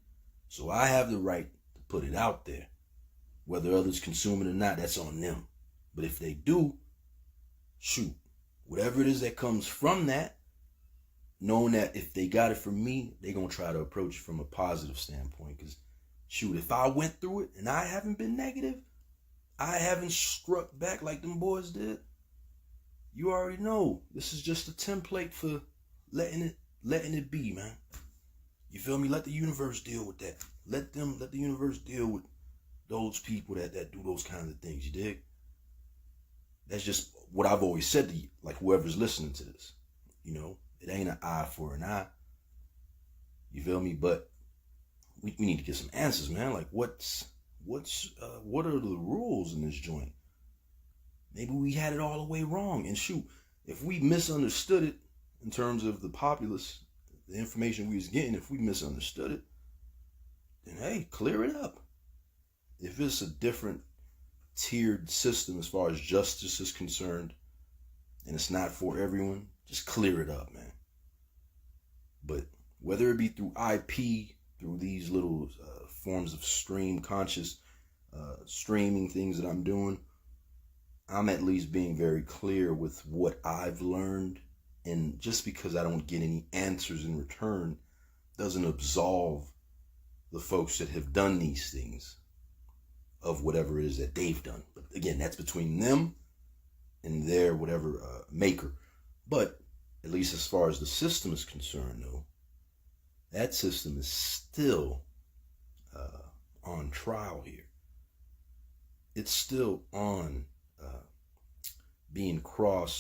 So I have the right to put it out there. Whether others consume it or not, that's on them. But if they do, shoot, whatever it is that comes from that, knowing that if they got it from me, they're going to try to approach it from a positive standpoint. Because, shoot, if I went through it and I haven't been negative, I haven't struck back like them boys did, you already know. This is just a template for letting it be, man. You feel me? Let the universe deal with that. Let the universe deal with those people that do those kinds of things, you dig? That's just what I've always said to you, like whoever's listening to this. You know, it ain't an eye for an eye. You feel me? But we need to get some answers, man. Like what are the rules in this joint? Maybe we had it all the way wrong. And shoot, if we misunderstood it in terms of the populace, the information we was getting, if we misunderstood it, then hey, clear it up. If it's a different tiered system as far as justice is concerned, and it's not for everyone, just clear it up, man. But whether it be through IP, through these little forms of streaming things that I'm doing, I'm at least being very clear with what I've learned. And just because I don't get any answers in return doesn't absolve the folks that have done these things of whatever it is that they've done. But again, that's between them and their whatever maker. But at least as far as the system is concerned, though, that system is still on trial here. It's still on being what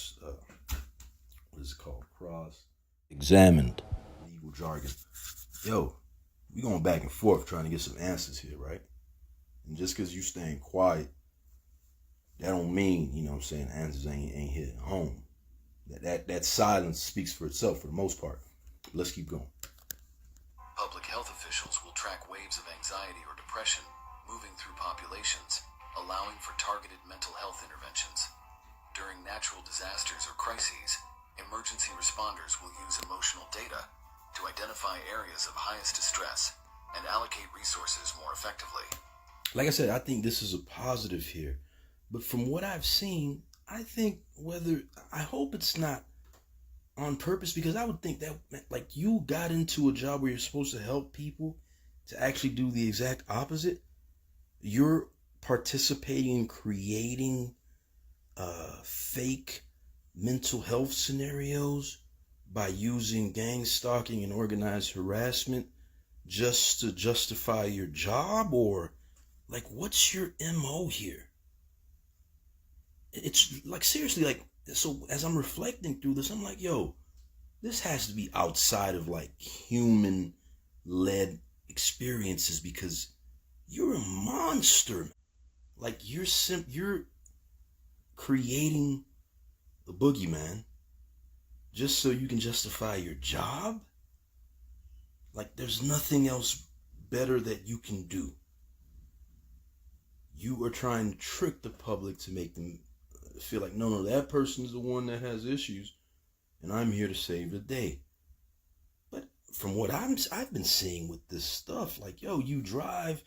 is it called? Cross-examined. Legal jargon. Yo, we going back and forth trying to get some answers here, right? And just because you staying quiet, that don't mean, you know what I'm saying, answers ain't hitting home. That silence speaks for itself for the most part. Let's keep going. Public health officials will track waves of anxiety or depression moving through populations, allowing for targeted mental health interventions. During natural disasters or crises, emergency responders will use emotional data to identify areas of highest distress and allocate resources more effectively. Like I said, I think this is a positive here. But from what I've seen, I hope it's not on purpose, because I would think that, like, you got into a job where you're supposed to help people to actually do the exact opposite. You're participating in creating fake mental health scenarios by using gang stalking and organized harassment just to justify your job? Or like, what's your MO here? It's like, seriously, like, so as I'm reflecting through this, I'm like, yo, this has to be outside of like human led experiences, because you're a monster. Like, you're creating the boogeyman just so you can justify your job. Like, there's nothing else better that you can do. You are trying to trick the public to make them feel like, no, that person's the one that has issues, and I'm here to save the day. But from what I've been seeing with this stuff, like, yo, you drive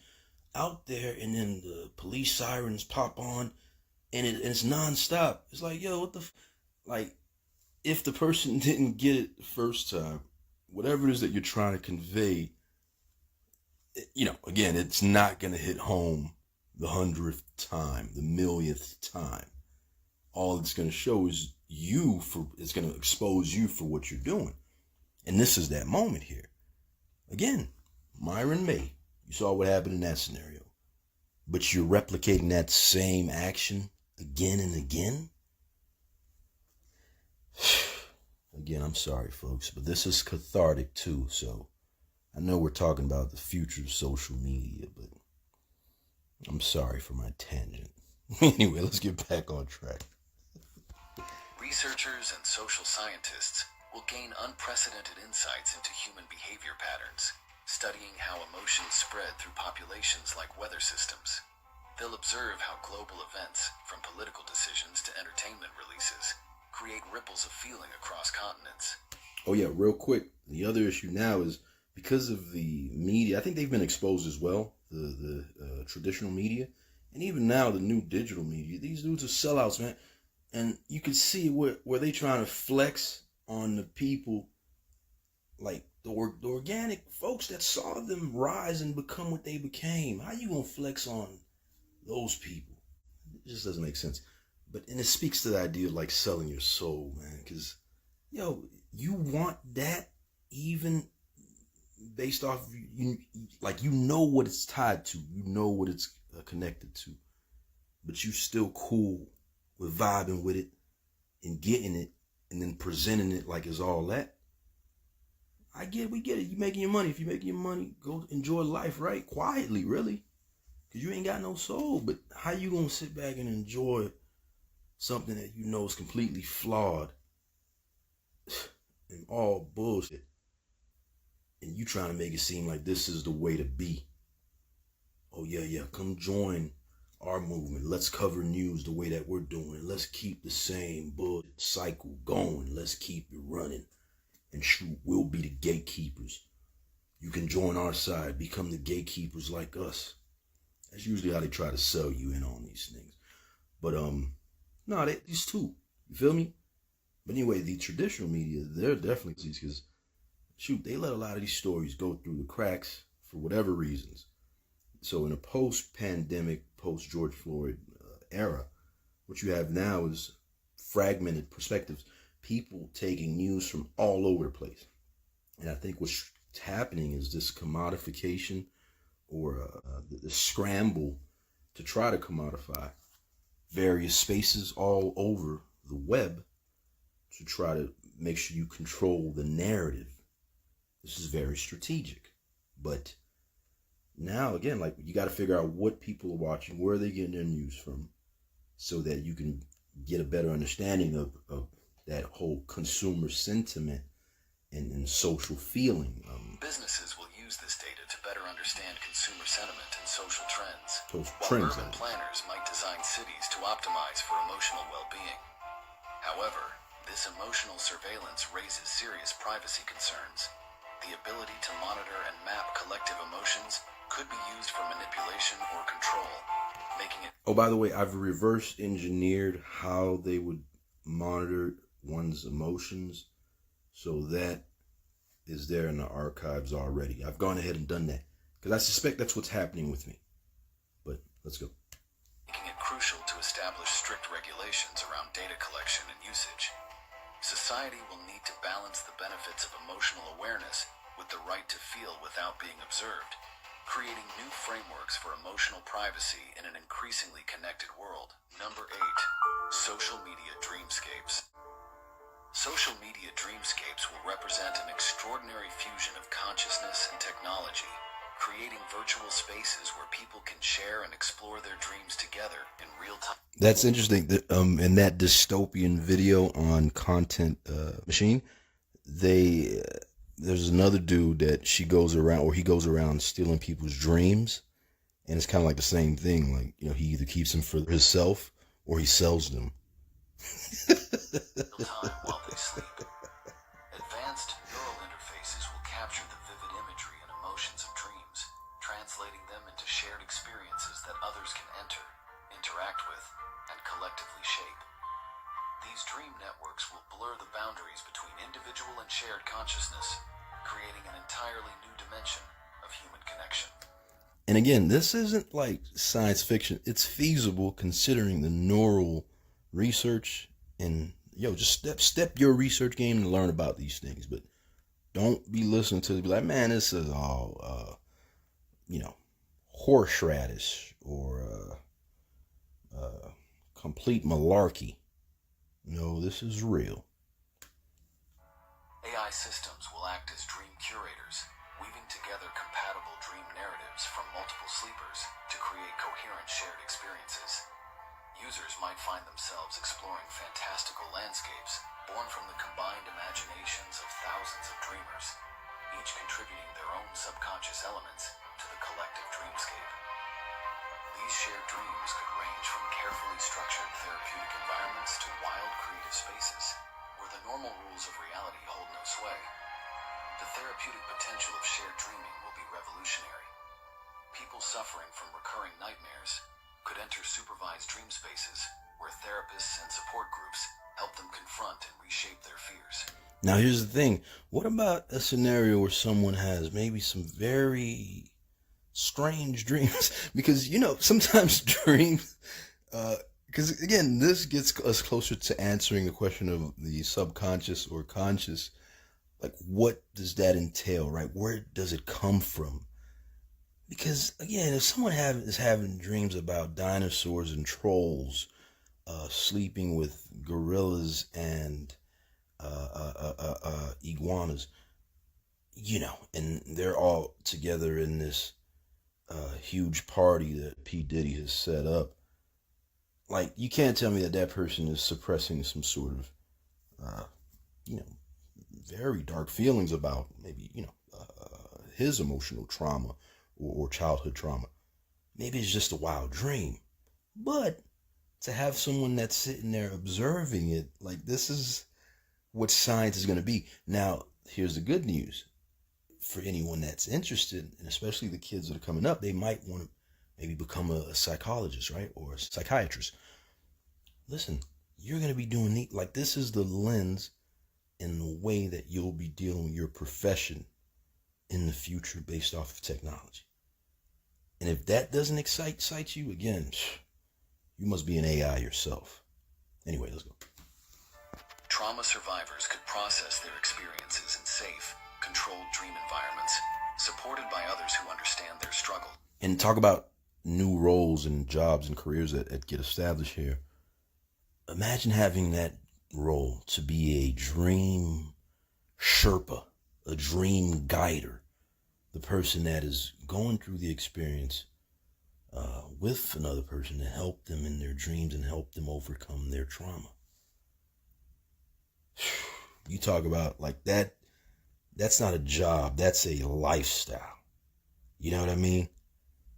out there and then the police sirens pop on and it's nonstop. It's like, yo, what the like, if the person didn't get it the first time, whatever it is that you're trying to convey, again, it's not going to hit home the 100th time, the 1,000,000th time. All it's going to show is it's going to expose you for what you're doing. And this is that moment here. Again, Myron May, you saw what happened in that scenario. But you're replicating that same action again and again. Again, I'm sorry, folks, but this is cathartic too. So I know we're talking about the future of social media, but I'm sorry for my tangent. Anyway, let's get back on track. Researchers and social scientists will gain unprecedented insights into human behavior patterns, studying how emotions spread through populations like weather systems. They'll observe how global events, from political decisions to entertainment releases, create ripples of feeling across continents. Oh yeah, real quick, the other issue now is because of the media. I think they've been exposed as well, the traditional media, and even now the new digital media. These dudes are sellouts, man, and you can see where they trying to flex on the people, like the organic folks that saw them rise and become what they became. How you gonna flex on those people? It just doesn't make sense. And it speaks to the idea of like selling your soul, man. Because, yo, you want that even based off, you what it's tied to. You know what it's connected to. But you still cool with vibing with it and getting it and then presenting it like it's all that. We get it. You making your money. If you're making your money, go enjoy life, right? Quietly, really. Because you ain't got no soul. But how you going to sit back and enjoy something that you know is completely flawed and all bullshit, and you trying to make it seem like this is the way to be? Oh yeah, come join our movement. Let's cover news the way that we're doing. Let's keep the same bullshit cycle going. Let's keep it running. And shoot, we'll be the gatekeepers. You can join our side, become the gatekeepers like us. That's usually how they try to sell you in on these things. But no, these two. You feel me? But anyway, the traditional media, they're definitely because, shoot, they let a lot of these stories go through the cracks for whatever reasons. So in a post-pandemic, post-George Floyd era, what you have now is fragmented perspectives. People taking news from all over the place. And I think what's happening is this commodification or the scramble to try to commodify various spaces all over the web to try to make sure you control the narrative. This is very strategic. But now, again, like, you got to figure out what people are watching, where are they getting their news from, so that you can get a better understanding of that whole consumer sentiment and social feeling. Businesses will use this data to better understand consumer sentiment and social trends. While urban planners might design cities to optimize for emotional well-being. However, this emotional surveillance raises serious privacy concerns. The ability to monitor and map collective emotions could be used for manipulation or control, making it... Oh, by the way, I've reverse engineered how they would monitor one's emotions, so that is there in the archives already. I've gone ahead and done that because I suspect that's what's happening with me. But let's go. Making it crucial to establish strict regulations around data collection and usage. Society will need to balance the benefits of emotional awareness with the right to feel without being observed, creating new frameworks for emotional privacy in an increasingly connected world. Number 8. Social media dreamscapes. Social media dreamscapes will represent an extraordinary fusion of consciousness and technology, creating virtual spaces where people can share and explore their dreams together in real time. That's interesting. In that dystopian video on Content Machine, there's another dude that he goes around stealing people's dreams, and it's kind of like the same thing. Like, he either keeps them for himself or he sells them. Real time while they sleep. And again, this isn't like science fiction. It's feasible considering the neural research. And just step your research game and learn about these things. But don't be listening to it, be like, man, this is all horseradish or complete malarkey. No, this is real. AI systems will act as dream curators, weaving together compatible dream narratives from multiple sleepers to create coherent shared experiences. Users might find themselves exploring fantastical landscapes born from the combined imaginations of thousands of dreamers, each contributing their own subconscious elements to the collective dreamscape. These shared dreams could range from carefully structured therapeutic environments to wild creative spaces, where the normal rules of reality hold no sway. The therapeutic potential of shared dreaming will be revolutionary. People suffering from recurring nightmares could enter supervised dream spaces where therapists and support groups help them confront and reshape their fears. Now, here's the thing. What about a scenario where someone has maybe some very strange dreams? Because, sometimes dreams, because again, this gets us closer to answering the question of the subconscious or conscious. Like, what does that entail, right? Where does it come from? Because again, if someone is having dreams about dinosaurs and trolls, sleeping with gorillas and iguanas, and they're all together in this huge party that P. Diddy has set up. Like, you can't tell me that person is suppressing some sort of, very dark feelings about maybe, his emotional trauma or childhood trauma. Maybe it's just a wild dream. But to have someone that's sitting there observing it, like, this is what science is going to be. Now, here's the good news. For anyone that's interested, and especially the kids that are coming up, they might want to maybe become a psychologist, right? Or a psychiatrist. Listen, you're going to be doing like, this is the lens and the way that you'll be dealing with your profession in the future based off of technology. And if that doesn't excite you, again, you must be an AI yourself. Anyway, let's go. Trauma survivors could process their experiences in safe, controlled dream environments, supported by others who understand their struggle. And talk about new roles and jobs and careers that get established here. Imagine having that role to be a dream Sherpa, a dream guider, the person that is going through the experience with another person to help them in their dreams and help them overcome their trauma. You talk about like that. That's not a job. That's a lifestyle. You know what I mean?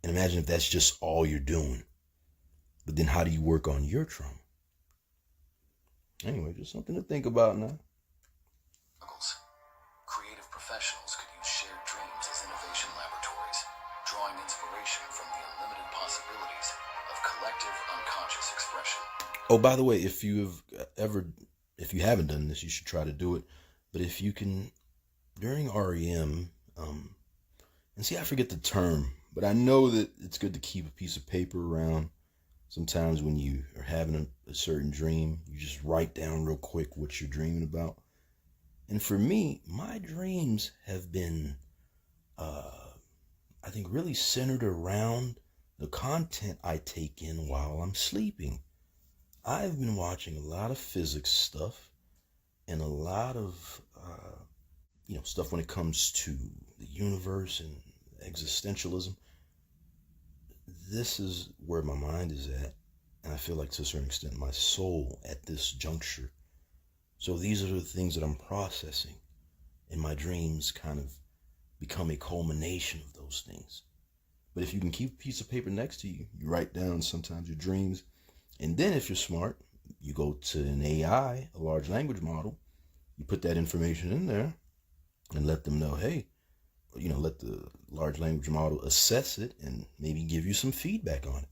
And imagine if that's just all you're doing. But then how do you work on your trauma? Anyway, just something to think about now. Creative professionals could use shared dreams as innovation laboratories, drawing inspiration from the unlimited possibilities of collective unconscious expression. Oh, by the way, if you haven't done this, you should try to do it. But if you can, during REM, and see, I forget the term, but I know that it's good to keep a piece of paper around. Sometimes when you are having a certain dream, you just write down real quick what you're dreaming about. And for me, my dreams have been, I think, really centered around the content I take in while I'm sleeping. I've been watching a lot of physics stuff and a lot of, stuff when it comes to the universe and existentialism. This is where my mind is at, and I feel like to a certain extent my soul at this juncture. So these are the things that I'm processing, and my dreams kind of become a culmination of those things. But if you can keep a piece of paper next to you, you write down sometimes your dreams, and then if you're smart, you go to an AI, a large language model, you put that information in there and let them know, hey, let the large language model assess it and maybe give you some feedback on it.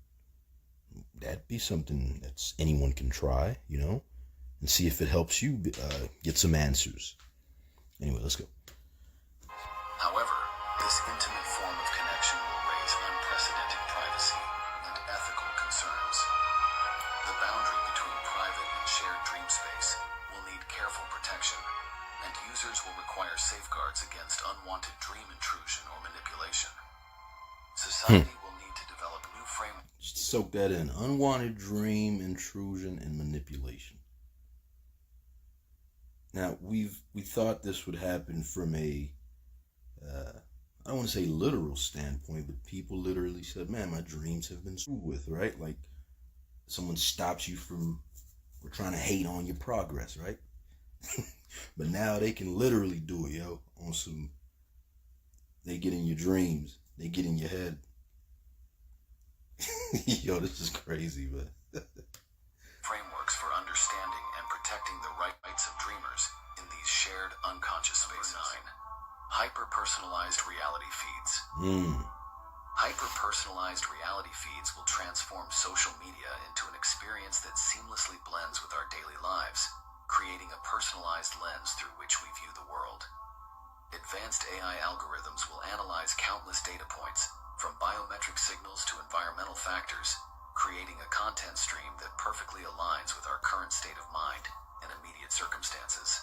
That'd be something that anyone can try, and see if it helps you get some answers. Anyway, let's go. However, this intimate form of connection will raise unprecedented unwanted dream intrusion or manipulation. Society will need to develop new frameworks. Just soak that in. Unwanted dream intrusion and manipulation. Now, we thought this would happen from a, I don't want to say literal standpoint, but people literally said, man, my dreams have been screwed with, right? Like someone stops you from, or trying to hate on your progress, right? But now they can literally do it, yo, on some, they get in your dreams, they get in your head. Yo, this is crazy, man. Frameworks for understanding and protecting the rights of dreamers in these shared unconscious spaces. 9. Hyper-personalized reality feeds. Hyper-personalized reality feeds will transform social media into an experience that seamlessly blends with our daily lives, creating a personalized lens through which we view the world. Advanced AI algorithms will analyze countless data points, from biometric signals to environmental factors, creating a content stream that perfectly aligns with our current state of mind and immediate circumstances.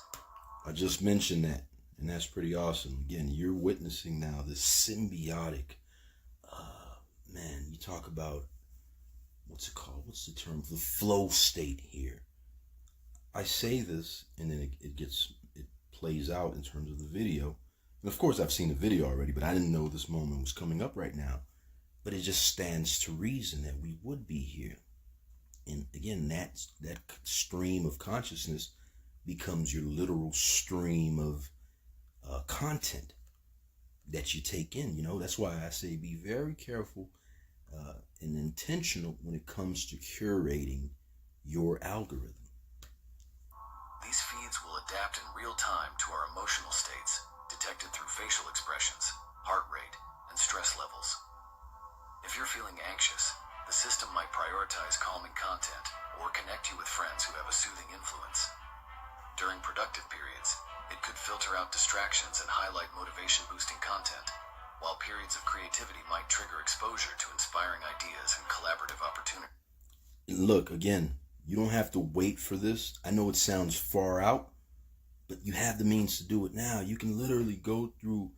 I just mentioned that, and that's pretty awesome. Again, you're witnessing now this symbiotic, man, you talk about, what's it called? What's the term? The flow state here. I say this, and then it plays out in terms of the video. And of course, I've seen the video already, but I didn't know this moment was coming up right now. But it just stands to reason that we would be here. And again, that stream of consciousness becomes your literal stream of content that you take in. You know, that's why I say be very careful and intentional when it comes to curating your algorithm. These feeds will adapt in real time to our emotional states, detected through facial expressions, heart rate, and stress levels. If you're feeling anxious, the system might prioritize calming content or connect you with friends who have a soothing influence. During productive periods, it could filter out distractions and highlight motivation-boosting content, while periods of creativity might trigger exposure to inspiring ideas and collaborative opportunities. Look, again, you don't have to wait for this. I know it sounds far out, but you have the means to do it now. You can literally go through,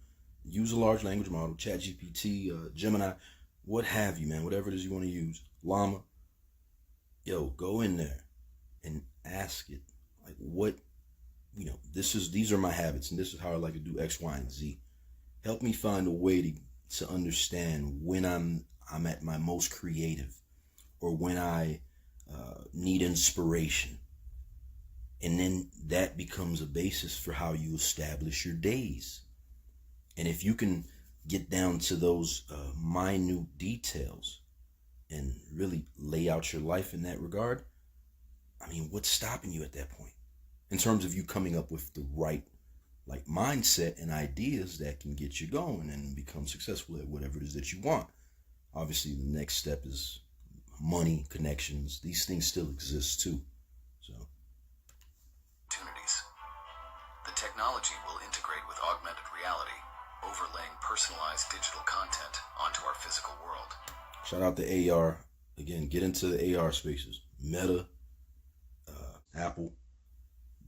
use a large language model, ChatGPT, Gemini, what have you, man, whatever it is you want to use, Llama. Yo, go in there and ask it, like, what, you know, these are my habits, and this is how I like to do X, Y, and Z. Help me find a way to understand when I'm at my most creative, or when I need inspiration. And then that becomes a basis for how you establish your days. And if you can get down to those minute details and really lay out your life in that regard, I mean, what's stopping you at that point? In terms of you coming up with the right mindset and ideas that can get you going and become successful at whatever it is that you want. Obviously, the next step is money, connections. These things still exist too. So, opportunities. The technology will integrate with augmented reality, overlaying personalized digital content onto our physical world. Shout out to AR. Again, get into the AR spaces. Meta, Apple.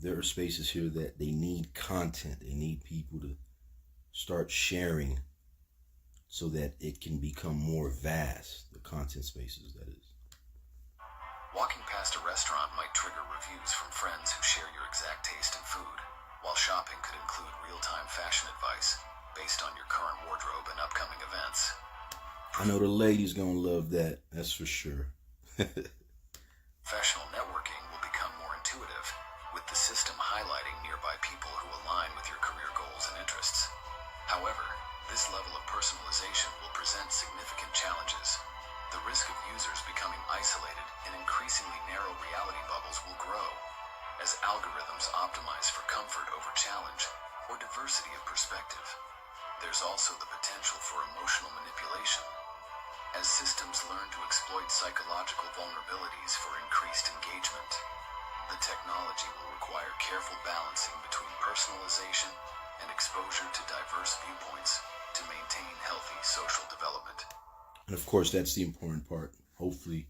There are spaces here that they need content. They need people to start sharing so that it can become more vast. The content spaces, that is. Walking past a restaurant might trigger reviews from friends who share your exact taste in food, while shopping could include real-time fashion advice based on your current wardrobe and upcoming events. I know the ladies gonna love that. That's for sure. Professional networking will become more intuitive, with the system highlighting nearby people who align with your career goals and interests. However, this level of personalization will present significant challenges. The risk of users becoming isolated in increasingly narrow reality bubbles will grow, as algorithms optimize for comfort over challenge or diversity of perspective. There's also the potential for emotional manipulation, as systems learn to exploit psychological vulnerabilities for increased engagement. The technology will require careful balancing between personalization and exposure to diverse viewpoints to maintain healthy social development. And of course, that's the important part. Hopefully,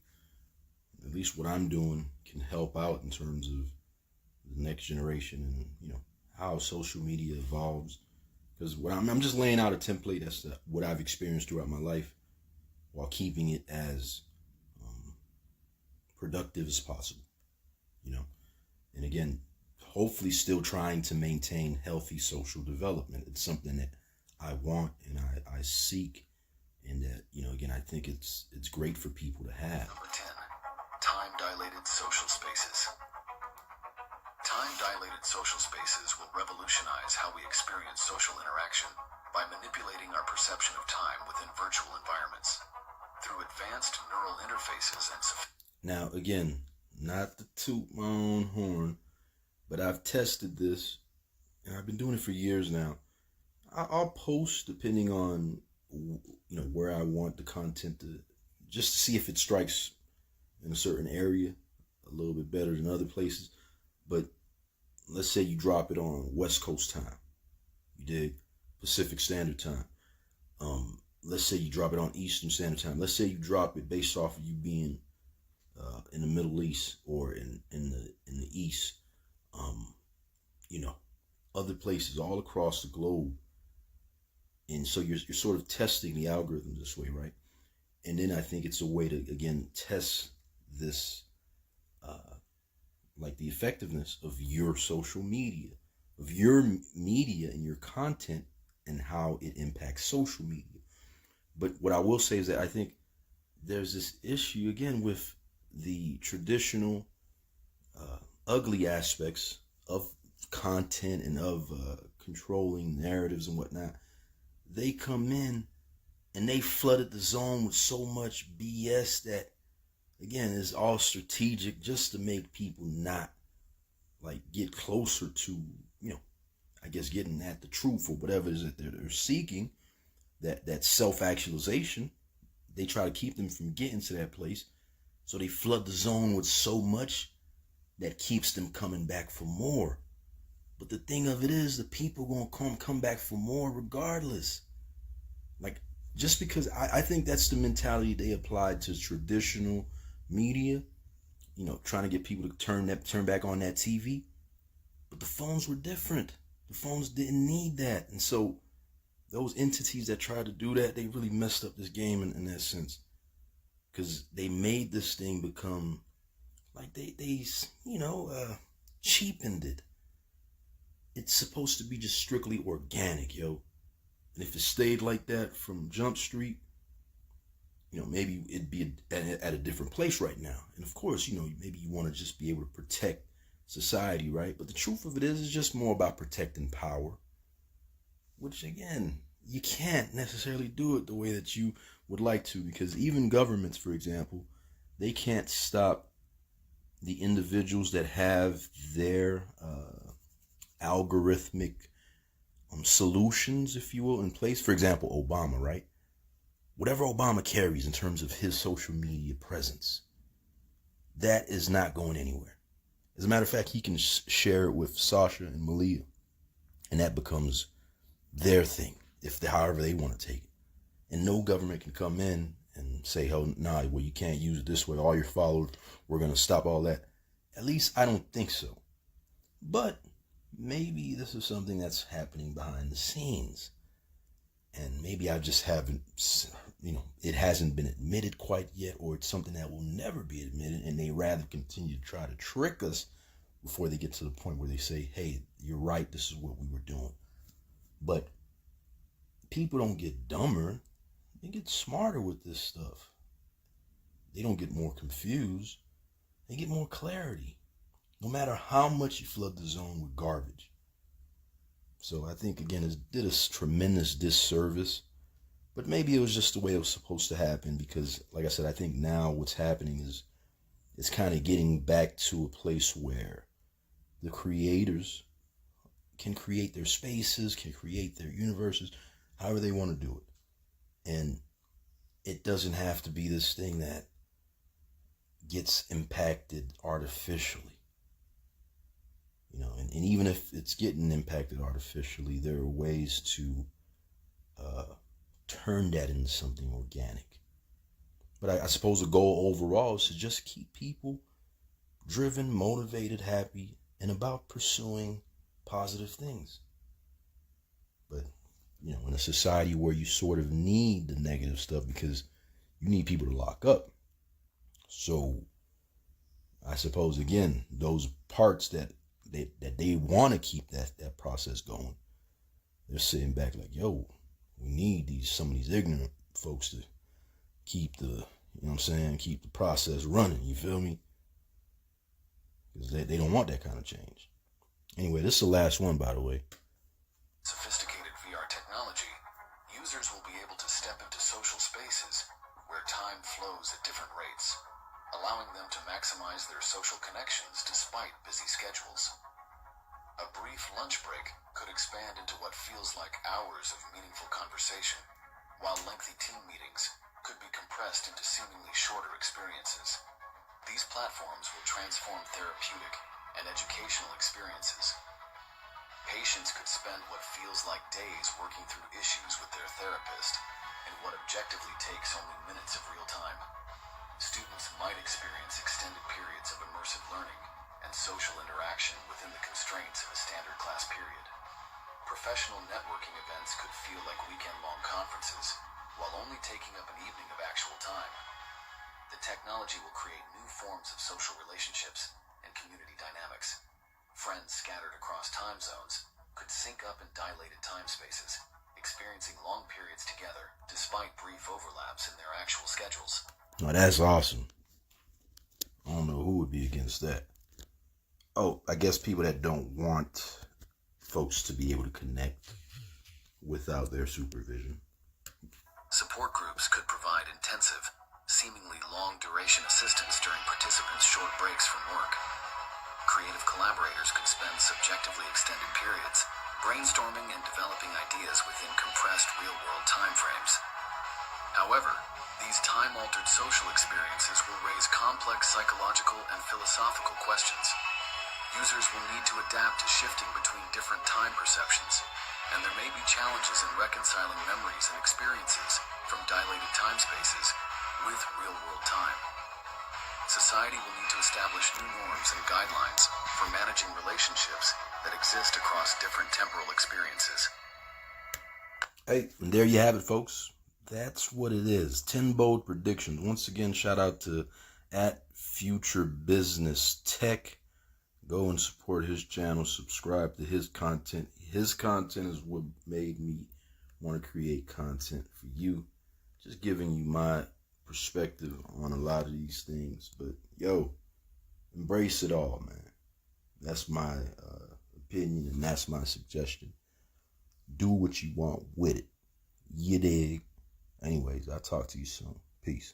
at least what I'm doing can help out in terms of the next generation and, you know, how social media evolves, Because I'm just laying out a template. That's what I've experienced throughout my life, while keeping it as productive as possible. You know, and again, hopefully, still trying to maintain healthy social development. It's something that I want and I seek, and that, you know, again, I think it's great for people to have. Number 10, time-dilated social spaces. Time-dilated social spaces will revolutionize how we experience social interaction by manipulating our perception of time within virtual environments. Through advanced neural interfaces and Now, again, not to toot my own horn, but I've tested this, and I've been doing it for years now. I'll post depending on, you know, where I want the content to, just to see if it strikes in a certain area a little bit better than other places. But let's say you drop it on West Coast time, you dig, Pacific Standard Time. Let's say you drop it on Eastern Standard Time. Let's say you drop it based off of you being in the Middle East or in the East. You know, other places all across the globe. And so you're sort of testing the algorithm this way, right? And then I think it's a way to, again, test this, like the effectiveness of your social media, of your media and your content, and how it impacts social media. But what I will say is that I think there's this issue, again, with the traditional ugly aspects of content and of controlling narratives and whatnot. They come in and they flooded the zone with so much BS that, again, is all strategic just to make people not like get closer to, you know, I guess getting at the truth or whatever it is that they're seeking, that self-actualization. They try to keep them from getting to that place. So they flood the zone with so much that keeps them coming back for more. But the thing of it is, the people gonna come back for more regardless. Like, just because I think that's the mentality they applied to traditional media, you know, trying to get people to turn back on that TV. But the phones were different. The phones didn't need that. And so those entities that tried to do that, they really messed up this game in that sense. Because they made this thing become like they you know, cheapened it. It's supposed to be just strictly organic, yo. And if it stayed like that from Jump Street, you know, maybe it'd be at a different place right now. And of course, you know, maybe you want to just be able to protect society, right? But the truth of it is, it's just more about protecting power, which, again, you can't necessarily do it the way that you would like to, because even governments, for example, they can't stop the individuals that have their algorithmic solutions, if you will, in place. For example, Obama, right? Whatever Obama carries in terms of his social media presence, that is not going anywhere. As a matter of fact, he can share it with Sasha and Malia, and that becomes their thing, however they want to take it. And no government can come in and say, "Oh, nah, well, you can't use it this way. All your followers, we're going to stop all that." At least I don't think so. But maybe this is something that's happening behind the scenes. And maybe I just haven't, you know, it hasn't been admitted quite yet, or it's something that will never be admitted, and they rather continue to try to trick us before they get to the point where they say, "Hey, you're right, this is what we were doing." But people don't get dumber, they get smarter with this stuff. They don't get more confused, they get more clarity, no matter how much you flood the zone with garbage. So I think, again, it did us tremendous disservice, but maybe it was just the way it was supposed to happen, because, like I said, I think now what's happening is it's kind of getting back to a place where the creators can create their spaces, can create their universes, however they want to do it. And it doesn't have to be this thing that gets impacted artificially. You know, and even if it's getting impacted artificially, there are ways to turn that into something organic. But I suppose the goal overall is to just keep people driven, motivated, happy, and about pursuing positive things. But a society where you sort of need the negative stuff because you need people to lock up. So I suppose, again, those parts that they want to keep that process going, they're sitting back like, yo, we need some of these ignorant folks to keep keep the process running, you feel me? Because they don't want that kind of change. Anyway, this is the last one, by the way. Sophisticated VR technology, users will be able to step into social spaces where time flows at different rates, allowing them to maximize their social connections despite busy schedules. A brief lunch break could expand into what feels like hours of meaningful conversation, while lengthy team meetings could be compressed into seemingly shorter experiences. These platforms will transform therapeutic and educational experiences. Patients could spend what feels like days working through issues with their therapist in what objectively takes only minutes of real time. Students might experience extended periods of immersive learning and social interaction within the constraints of a standard class period. Professional networking events could feel like weekend-long conferences, while only taking up an evening of actual time. The technology will create new forms of social relationships and community dynamics. Friends scattered across time zones could sync up in dilated time spaces, experiencing long periods together despite brief overlaps in their actual schedules. Now that's awesome. I don't know who would be against that. Oh, I guess people that don't want folks to be able to connect without their supervision. Support groups could provide intensive, seemingly long-duration assistance during participants' short breaks from work. Creative collaborators could spend subjectively extended periods brainstorming and developing ideas within compressed real-world timeframes. However, these time-altered social experiences will raise complex psychological and philosophical questions. Users will need to adapt to shifting between different time perceptions, and there may be challenges in reconciling memories and experiences from dilated time spaces with real-world time. Society will need to establish new norms and guidelines for managing relationships that exist across different temporal experiences. Hey, and there you have it, folks. That's what it is. 10 bold predictions. Once again, shout out to @FutureBusinessTech. Go and support his channel. Subscribe to his content. His content is what made me want to create content for you. Just giving you my perspective on a lot of these things. But, yo, embrace it all, man. That's my opinion, and that's my suggestion. Do what you want with it. You dig? Anyways, I'll talk to you soon. Peace.